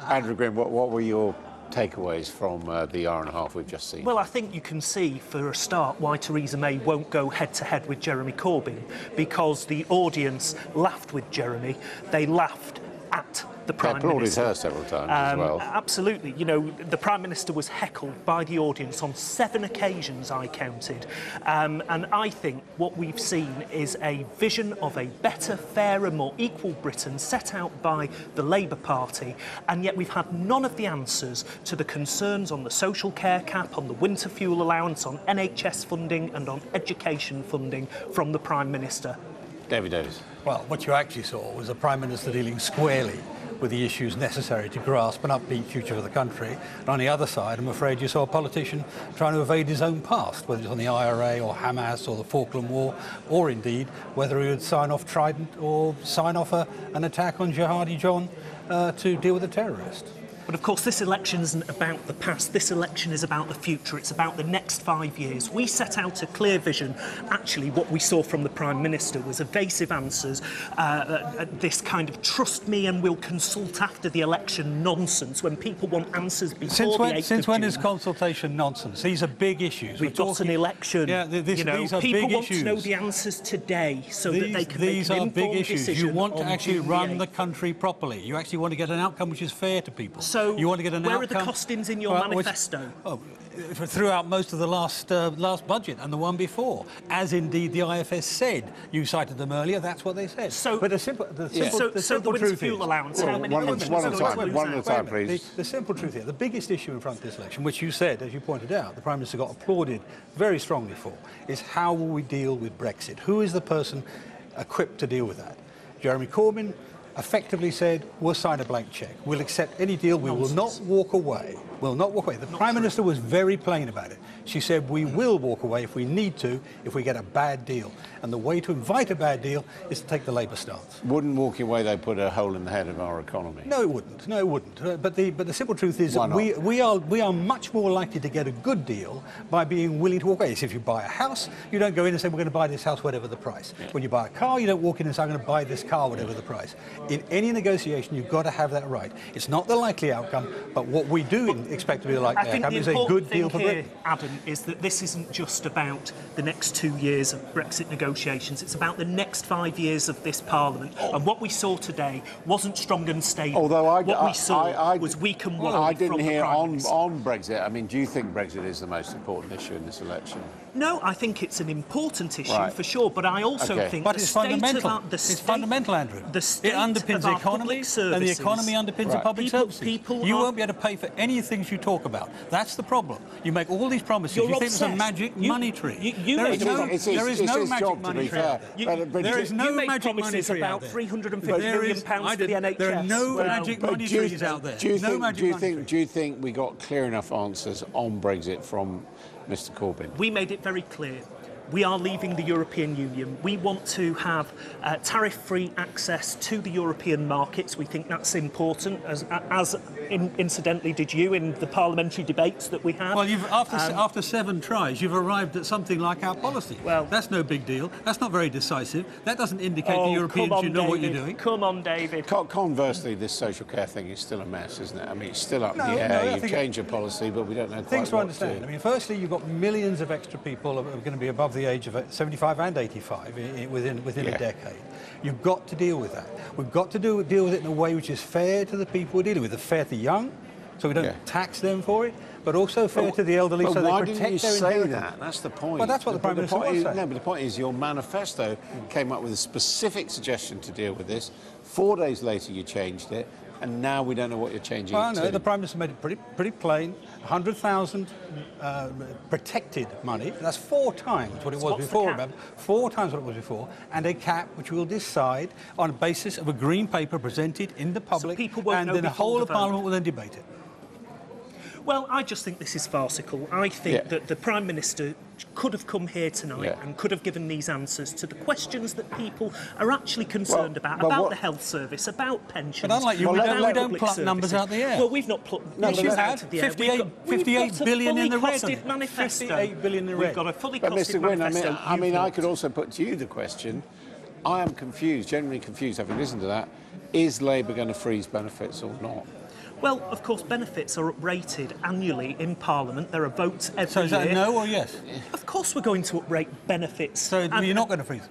Andrew Gwynn, what were your takeaways from the hour and a half we've just seen? Well, I think you can see, for a start, why Theresa May won't go head-to-head with Jeremy Corbyn, because the audience laughed with Jeremy. They laughed at the Prime Minister. Her several times as well. Absolutely. You know, the Prime Minister was heckled by the audience on 7 occasions, I counted. And I think what we've seen is a vision of a better, fairer, more equal Britain set out by the Labour Party, and yet we've had none of the answers to the concerns on the social care cap, on the winter fuel allowance, on NHS funding and on education funding from the Prime Minister. David Davis. Well, what you actually saw was a Prime Minister dealing squarely with the issues necessary to grasp an upbeat future for the country. And on the other side, I'm afraid you saw a politician trying to evade his own past, whether it's on the IRA or Hamas or the Falkland War, or indeed whether he would sign off Trident or sign off an attack on Jihadi John to deal with a terrorist. But of course, this election isn't about the past. This election is about the future. It's about the next 5 years. We set out a clear vision. Actually, what we saw from the Prime Minister was evasive answers, this kind of trust me and we'll consult after the election nonsense when people want answers before the 8th of June. Since when is consultation nonsense? These are big issues. We've got an election. Yeah, these are people want to know the answers today so that they can make an informed decision. These are big issues. You want to actually run the country properly. You actually want to get an outcome which is fair to people. So you want to get an where outcome, are the costings in your manifesto? Throughout most of the last budget and the one before, as indeed the IFS said. You cited them earlier. That's what they said. So, but the simple winter fuel allowance. How many one at a time, please. The simple truth here, the biggest issue in front of this election, which you said, as you pointed out, the Prime Minister got applauded very strongly for, is how will we deal with Brexit? Who is the person equipped to deal with that? Jeremy Corbyn effectively said, we'll sign a blank cheque. We'll accept any deal. We will not walk away. We'll not walk away. The Prime Minister was very plain about it. She said, we will walk away if we need to, if we get a bad deal. And the way to invite a bad deal is to take the Labour stance. Wouldn't walking away, though, put a hole in the head of our economy? No, it wouldn't. No, it wouldn't. But the simple truth is that we are much more likely to get a good deal by being willing to walk away. So if you buy a house, you don't go in and say, we're going to buy this house, whatever the price. Yeah. When you buy a car, you don't walk in and say, I'm going to buy this car, whatever the price. In any negotiation, you've got to have that right. It's not the likely outcome, but what we do expect to be the likely outcome is a good deal for Britain. Adam, is that this isn't just about the next 2 years of Brexit negotiations. It's about the next 5 years of this Parliament. And what we saw today wasn't strong and stable. Although what we saw was weak and wobbly. I didn't hear on Brexit. I mean, do you think Brexit is the most important issue in this election? No, I think it's an important issue for sure, but I also think but it's fundamental. It's fundamental, Andrew. It underpins the economy, and the economy underpins the public services. You won't be able to pay for any of the things you talk about. That's the problem. You make all these promises. You think it's a magic money tree. There is no magic money tree. There is no magic money tree out there. £350 million for the NHS. There are no magic money trees out there. Do you think we got clear enough answers on Brexit from Mr Corbyn? We made it very clear. We are leaving the European Union. We want to have tariff-free access to the European markets. We think that's important, as incidentally did you in the parliamentary debates that we had. Well, after 7 tries, you've arrived at something like our policy. Well, that's no big deal. That's not very decisive. That doesn't indicate the Europeans you know what you're doing. Come on, David. Conversely, this social care thing is still a mess, isn't it? I mean, it's still up in the air. You've changed your policy, but we don't know quite things to what understand. I mean, firstly, you've got millions of extra people who are going to be above the age of 75 and 85 within a decade. You've got to deal with that. We've got to deal with it in a way which is fair to the people we're dealing with. Fair to young, so we don't tax them for it, but also fair to the elderly, so they protect their inheritance. Why didn't you say that? That's the point. Well, that's what the Prime Minister was saying. No, but the point is your manifesto came up with a specific suggestion to deal with this. 4 days later, you changed it. And now we don't know what you're changing it to. The Prime Minister made it pretty plain. 100,000 protected money. That's 4 times what it was before, remember? 4 times what it was before. And a cap which we'll decide on the basis of a green paper presented in the public. So people won't and know then the before whole the of vote. Parliament will then debate it. Well, I just think this is farcical. I think that the Prime Minister could have come here tonight and could have given these answers to the questions that people are actually concerned about the health service, about pensions. But unlike you, we don't pluck numbers out the air. Well, we've not plucked numbers out of the air. 58 billion in the red. 58 billion in the red. We've got a fully But costed Mr Wynne, manifesto. I could also put to you the question. I am confused, genuinely confused, having listened to that. Is Labour going to freeze benefits or not? Well, of course, benefits are uprated annually in Parliament. There are votes every year. So is that no or yes? Of course we're going to uprate benefits. So you're not going to freeze?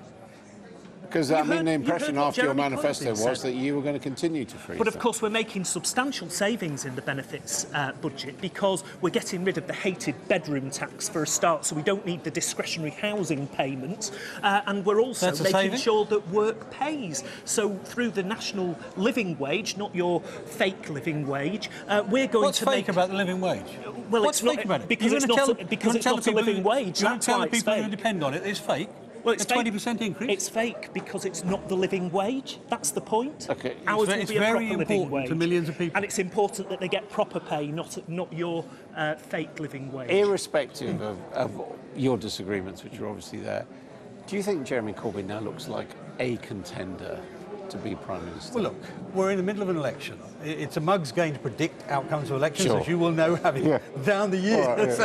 Because, I mean, the impression after your manifesto was that you were going to continue to freeze. But, of course, we're making substantial savings in the benefits budget because we're getting rid of the hated bedroom tax for a start, so we don't need the discretionary housing payment. And we're also making sure that work pays. So through the national living wage, not your fake living wage, we're going What's to fake about the living wage? Well, What's fake about it? Because it's not a living wage. You don't tell the That's people why who depend on it it's fake. Well, it's a 20% increase. It's fake because it's not the living wage. That's the point. Okay. Ours will be a proper living wage. To millions of people. And it's important that they get proper pay, not your fake living wage. Irrespective of your disagreements, which are obviously there, do you think Jeremy Corbyn now looks like a contender to be Prime Minister? Well, look, we're in the middle of an election. It's a mug's game to predict outcomes of elections, as you will know, having down the years.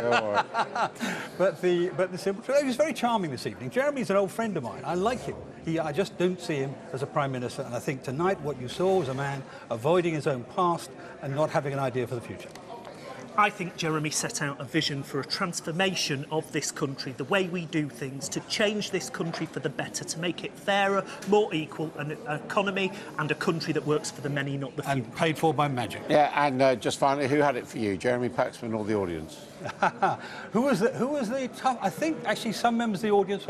But the simple truth, he was very charming this evening. Jeremy's an old friend of mine. I like him. I just don't see him as a Prime Minister. And I think tonight what you saw was a man avoiding his own past and not having an idea for the future. I think Jeremy set out a vision for a transformation of this country, the way we do things, to change this country for the better, to make it fairer, more equal, an economy and a country that works for the many, not the few. And paid for by magic. Yeah, and just finally, who had it for you, Jeremy Paxman or the audience? Who was the tough? I think actually some members of the audience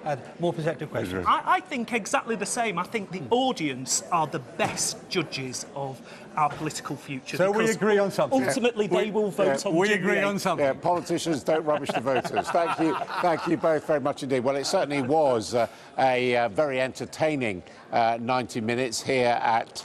had more perceptive questions. I think exactly the same. I think the audience are the best judges of our political future. So we agree on something. Ultimately, they will vote on We June agree 8th. on something. Yeah, politicians don't rubbish the voters. Thank you both very much indeed. Well, it certainly was a very entertaining 90 minutes here at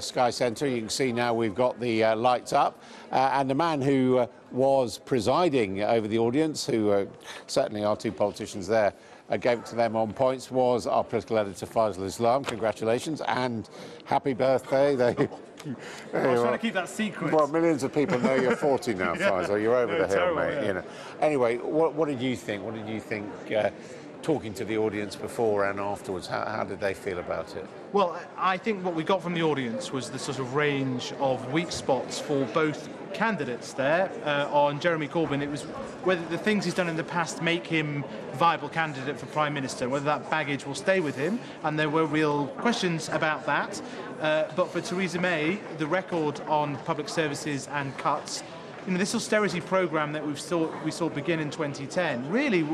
Sky Centre. You can see now we've got the lights up. And the man who was presiding over the audience, who certainly our two politicians there, gave it to them on points, was our political editor, Faisal Islam. Congratulations and happy birthday. I was trying to keep that secret. Well, millions of people know you're 40 now, Faisal. You're over the hill, terrible, mate. Yeah. You know. Anyway, what did you think? What did you think talking to the audience before and afterwards? How did they feel about it? Well, I think what we got from the audience was the sort of range of weak spots for both candidates there. On Jeremy Corbyn, it was whether the things he's done in the past make him a viable candidate for Prime Minister, whether that baggage will stay with him, and there were real questions about that. But for Theresa May, the record on public services and cuts, this austerity programme that we saw begin in 2010, really,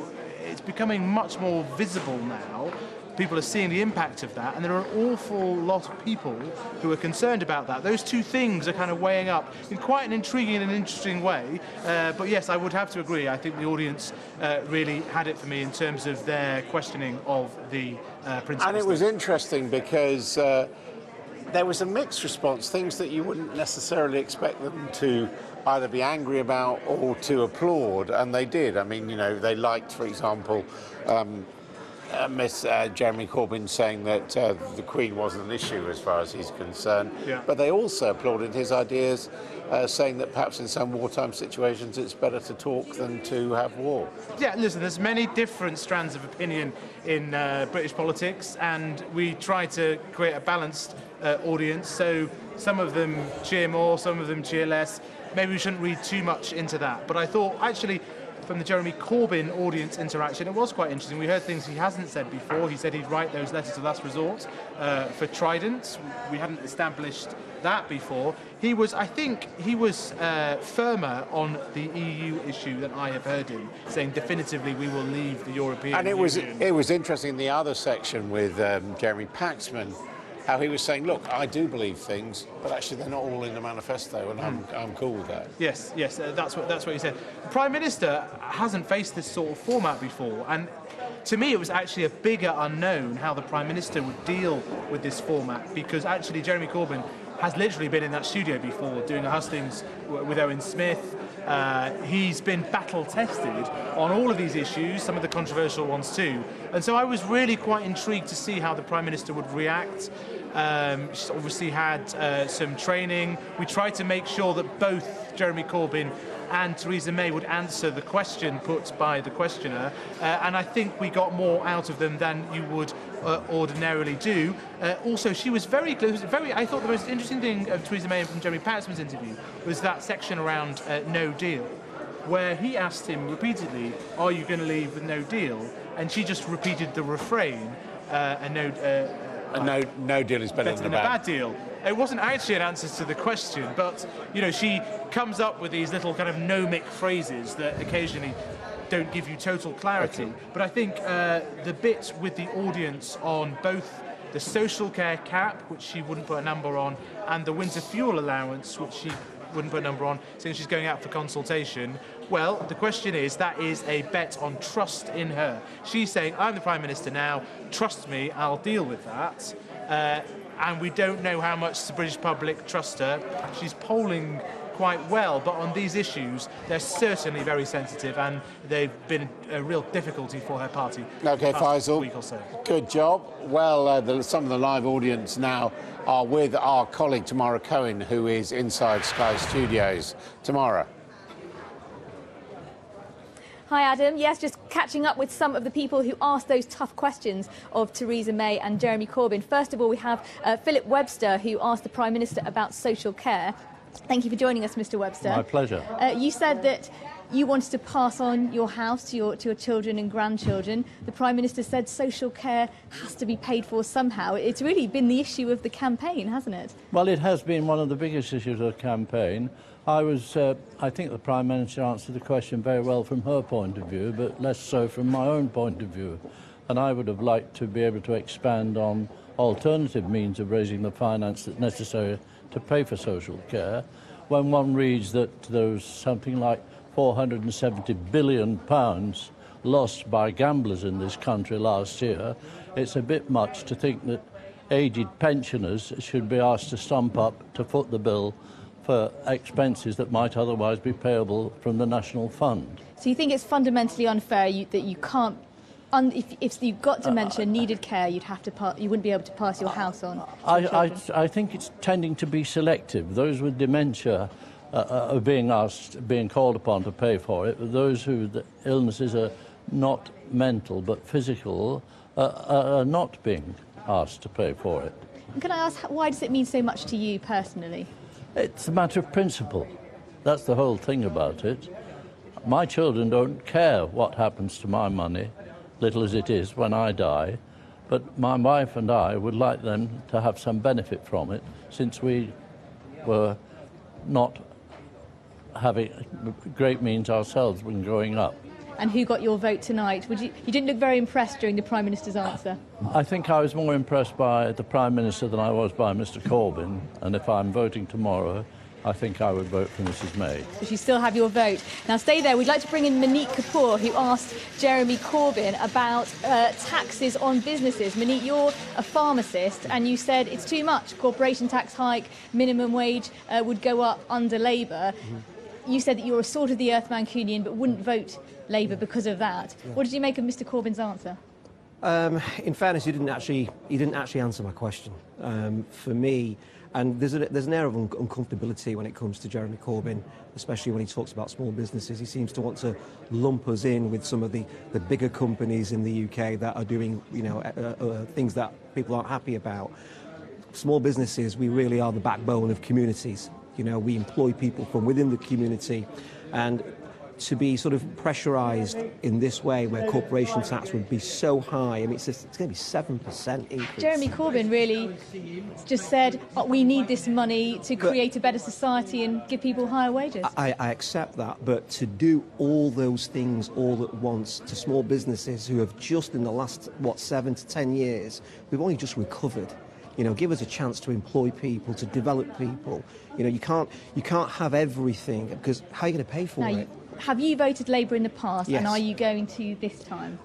it's becoming much more visible now people are seeing the impact of that, and there are an awful lot of people who are concerned about that. Those two things are kind of weighing up in quite an intriguing and interesting way. But yes, I would have to agree. I think the audience really had it for me in terms of their questioning of the principles. And it was interesting because there was a mixed response, things that you wouldn't necessarily expect them to either be angry about or to applaud, and they did. I mean, you know, they liked, for example, Miss Jeremy Corbyn saying that the Queen wasn't an issue as far as he's concerned. Yeah. But they also applauded his ideas, saying that perhaps in some wartime situations it's better to talk than to have war. Yeah, listen, there's many different strands of opinion in British politics, and we try to create a balanced audience. So some of them cheer more, some of them cheer less. Maybe we shouldn't read too much into that. But I thought, actually, from the Jeremy Corbyn audience interaction, it was quite interesting. We heard things he hasn't said before. He said he'd write those letters of last resort for Trident. We hadn't established that before. He was, I think, firmer on the EU issue than I have heard him, saying definitively we will leave the European Union. And it was interesting in the other section with Jeremy Paxman, how he was saying, look, I do believe things, but actually they're not all in the manifesto, and I'm cool with that. Yes, that's what he said. The Prime Minister hasn't faced this sort of format before, and to me it was actually a bigger unknown how the Prime Minister would deal with this format, because actually Jeremy Corbyn has literally been in that studio before doing a hustings with Owen Smith. He's been battle-tested on all of these issues, some of the controversial ones too. And so I was really quite intrigued to see how the Prime Minister would react. She's obviously had some training. We tried to make sure that both Jeremy Corbyn and Theresa May would answer the question put by the questioner, and I think we got more out of them than you would ordinarily do. Also, she was very close. I thought the most interesting thing of Theresa May from Jeremy Paxman's interview was that section around no deal, where he asked him repeatedly, "Are you going to leave with no deal?" And she just repeated the refrain, no deal is better than a bad deal. It wasn't actually an answer to the question, but you know, she comes up with these little kind of gnomic phrases that occasionally don't give you total clarity. Okay. But I think the bit with the audience on both the social care cap, which she wouldn't put a number on, and the winter fuel allowance, which she wouldn't put a number on, saying she's going out for consultation. Well, the question is, that is a bet on trust in her. She's saying, I'm the Prime Minister now, trust me, I'll deal with that. And we don't know how much the British public trust her. She's polling quite well, but on these issues, they're certainly very sensitive, and they've been a real difficulty for her party. Okay, Faisal, week or so. Good job. Well, some of the live audience now are with our colleague Tamara Cohen, who is inside Sky Studios. Tamara. Hi, Adam. Yes, just catching up with some of the people who asked those tough questions of Theresa May and Jeremy Corbyn. First of all, we have Philip Webster, who asked the Prime Minister about social care. Thank you for joining us, Mr. Webster. My pleasure. You said that you wanted to pass on your house to your children and grandchildren. The Prime Minister said social care has to be paid for somehow. It's really been the issue of the campaign, hasn't it? Well, it has been one of the biggest issues of the campaign. I think the Prime Minister answered the question very well from her point of view, but less so from my own point of view. And I would have liked to be able to expand on alternative means of raising the finance that's necessary to pay for social care. When one reads that there was something like £470 billion lost by gamblers in this country last year, it's a bit much to think that aged pensioners should be asked to stump up to foot the bill for expenses that might otherwise be payable from the National Fund. So you think it's fundamentally unfair that you can't, if you've got dementia, needed care, you wouldn't be able to pass your house on? I think it's tending to be selective. Those with dementia are being called upon to pay for it, but those whose illnesses are not mental but physical are not being asked to pay for it. And can I ask, why does it mean so much to you personally? It's a matter of principle. That's the whole thing about it. My children don't care what happens to my money, little as it is, when I die, but my wife and I would like them to have some benefit from it, since we were not having great means ourselves when growing up. and who got your vote tonight? You didn't look very impressed during the Prime Minister's answer. I think I was more impressed by the Prime Minister than I was by Mr Corbyn, and if I'm voting tomorrow, I think I would vote for Mrs May. So you still have your vote. Now stay there. We'd like to bring in Monique Kapoor, who asked Jeremy Corbyn about taxes on businesses. Monique, you're a pharmacist, and you said it's too much. Corporation tax hike, minimum wage would go up under Labour. You said that you're a sort of the Earth Mancunian, but wouldn't vote Labour because of that. Yeah. What did you make of Mr Corbyn's answer? In fairness, he didn't actually answer my question. For me, and there's an air of uncomfortability when it comes to Jeremy Corbyn, especially when he talks about small businesses. He seems to want to lump us in with some of the bigger companies in the UK that are doing, things that people aren't happy about. Small businesses, we really are the backbone of communities. We employ people from within the community, and to be sort of pressurised in this way, where corporation tax would be so high, I mean, it's going to be 7% increase. Jeremy Corbyn really just said, we need this money to create a better society and give people higher wages. I accept that, but to do all those things all at once to small businesses who have just in the last, 7 to 10 years, we've only just recovered. Give us a chance to employ people, to develop people. You can't have everything, because how are you going to pay for it? Have you voted Labour in the past, yes. And are you going to this time?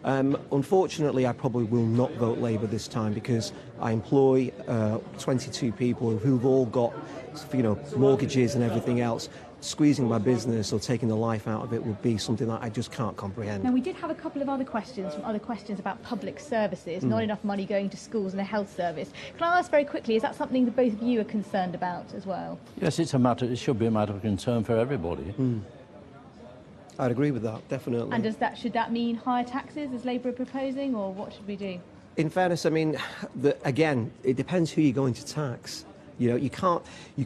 Unfortunately, I probably will not vote Labour this time, because I employ 22 people who've all got, mortgages and everything else. Squeezing my business or taking the life out of it would be something that I just can't comprehend. Now, we did have a couple of other questions about public services, not enough money going to schools and a health service. Can I ask very quickly, is that something that both of you are concerned about as well? Yes, it should be a matter of concern for everybody. I'd agree with that, definitely. And should that mean higher taxes, as Labour are proposing, or what should we do? In fairness, I mean, again, it depends who you're going to tax. You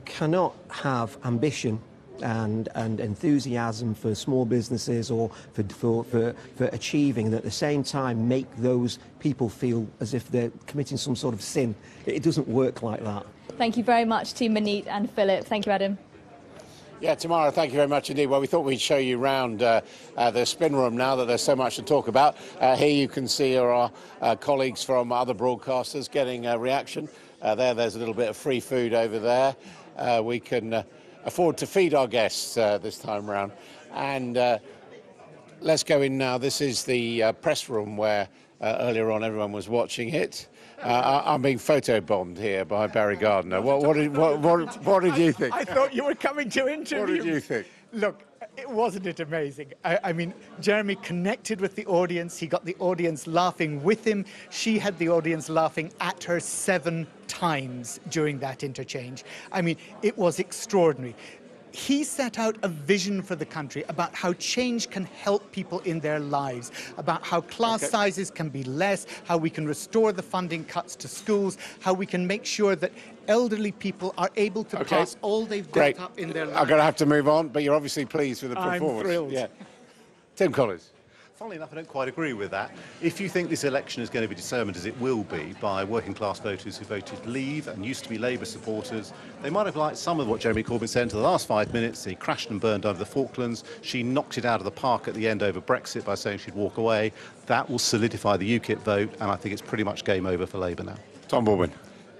cannot have ambition and enthusiasm for small businesses or for achieving, and at the same time make those people feel as if they're committing some sort of sin. It doesn't work like that. Thank you very much to Monique and Philip. Thank you, Adam. Yeah, Tamara, thank you very much indeed. Well, we thought we'd show you around the spin room now that there's so much to talk about. Here you can see our colleagues from other broadcasters getting a reaction. There's a little bit of free food over there. We can afford to feed our guests this time round. And let's go in now. This is the press room where earlier on everyone was watching it. I'm being photobombed here by Barry Gardiner. What did you think? I thought you were coming to interview. What did you think? Look, wasn't it amazing? I mean, Jeremy connected with the audience. He got the audience laughing with him. She had the audience laughing at her 7 times during that interchange. I mean, it was extraordinary. He set out a vision for the country about how change can help people in their lives, about how class sizes can be less, how we can restore the funding cuts to schools, how we can make sure that elderly people are able to pass all they've built up in their lives. I'm going to have to move on, but you're obviously pleased with the performance. I'm thrilled. Yeah. Tim Collins. Funnily enough, I don't quite agree with that. If you think this election is going to be determined, as it will be, by working class voters who voted Leave and used to be Labour supporters, they might have liked some of what Jeremy Corbyn said into the last 5 minutes. He crashed and burned over the Falklands. She knocked it out of the park at the end over Brexit by saying she'd walk away. That will solidify the UKIP vote, and I think it's pretty much game over for Labour now. Tom Baldwin.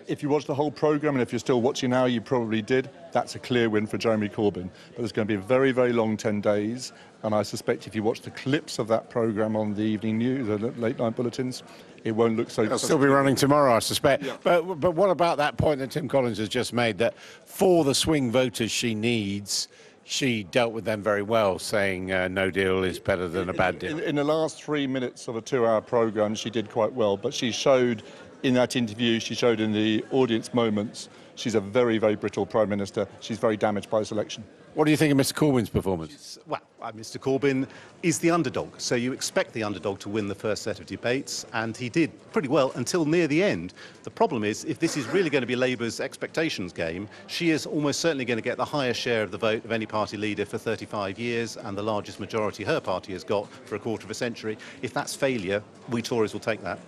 If you watched the whole programme, and if you're still watching now, you probably did, that's a clear win for Jeremy Corbyn. But there's going to be a very, very long 10 days, and I suspect if you watch the clips of that programme on the evening news, the late-night bulletins, it won't look so... It'll still be running tomorrow, I suspect. Yeah. But what about that point that Tim Collins has just made, that for the swing voters she needs, she dealt with them very well, saying no deal is better than a bad deal? In the last 3 minutes of a 2-hour programme, she did quite well, but she showed... In that interview, she showed in the audience moments, she's a very, very brittle Prime Minister. She's very damaged by this election. What do you think of Mr Corbyn's performance? Well, Mr Corbyn is the underdog, so you expect the underdog to win the first set of debates, and he did pretty well until near the end. The problem is, if this is really going to be Labour's expectations game, she is almost certainly going to get the highest share of the vote of any party leader for 35 years, and the largest majority her party has got for a quarter of a century. If that's failure, we Tories will take that.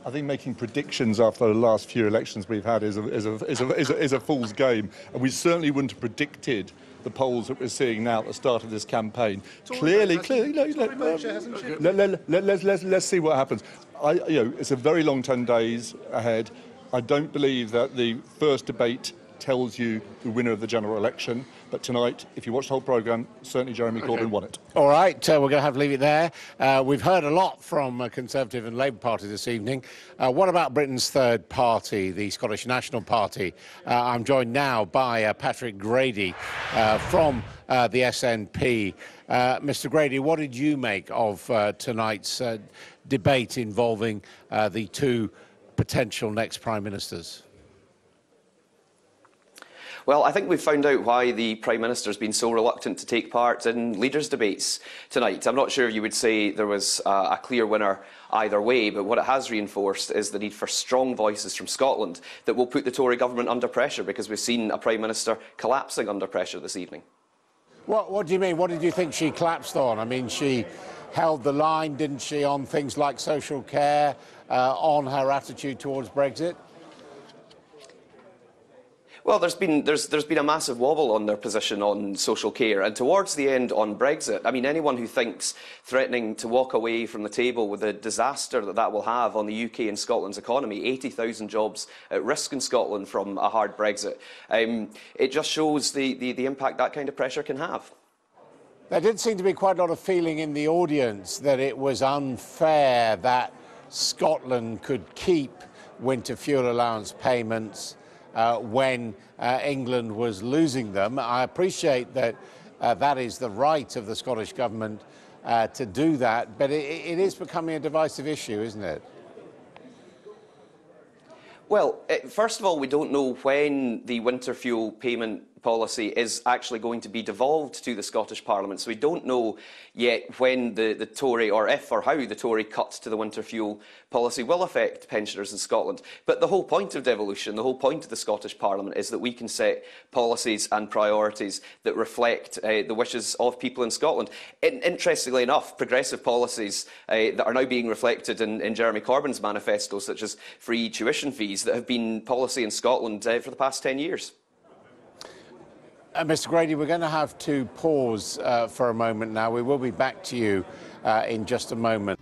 I think making predictions after the last few elections we've had is a fool's game, and we certainly wouldn't have predicted the polls that we're seeing now at the start of this campaign. Let's see what happens. It's a very long 10 days ahead. I don't believe that the first debate tells you the winner of the general election. But tonight, if you watch the whole programme, certainly Jeremy Corbyn won it. All right, we're going to have to leave it there. We've heard a lot from Conservative and Labour Party this evening. What about Britain's third party, the Scottish National Party? I'm joined now by Patrick Grady from the SNP. Mr. Grady, what did you make of tonight's debate involving the two potential next Prime Ministers? Well, I think we've found out why the Prime Minister has been so reluctant to take part in leaders' debates tonight. I'm not sure you would say there was a clear winner either way, but what it has reinforced is the need for strong voices from Scotland that will put the Tory government under pressure, because we've seen a Prime Minister collapsing under pressure this evening. What do you mean? What did you think she collapsed on? I mean, she held the line, didn't she, on things like social care, on her attitude towards Brexit? Well, there's been a massive wobble on their position on social care, and towards the end on Brexit, I mean, anyone who thinks threatening to walk away from the table with the disaster that will have on the UK and Scotland's economy, 80,000 jobs at risk in Scotland from a hard Brexit, it just shows the impact that kind of pressure can have. There did seem to be quite a lot of feeling in the audience that it was unfair that Scotland could keep winter fuel allowance payments when England was losing them. I appreciate that that is the right of the Scottish Government to do that, but it is becoming a divisive issue, isn't it? Well, first of all, we don't know when the winter fuel payment policy is actually going to be devolved to the Scottish Parliament. So we don't know yet when the Tory, or if or how the Tory cut to the winter fuel policy will affect pensioners in Scotland. But the whole point of devolution, the whole point of the Scottish Parliament is that we can set policies and priorities that reflect the wishes of people in Scotland. Interestingly enough, progressive policies that are now being reflected in Jeremy Corbyn's manifesto, such as free tuition fees, that have been policy in Scotland for the past 10 years. Mr. Grady, we're going to have to pause for a moment now. We will be back to you in just a moment.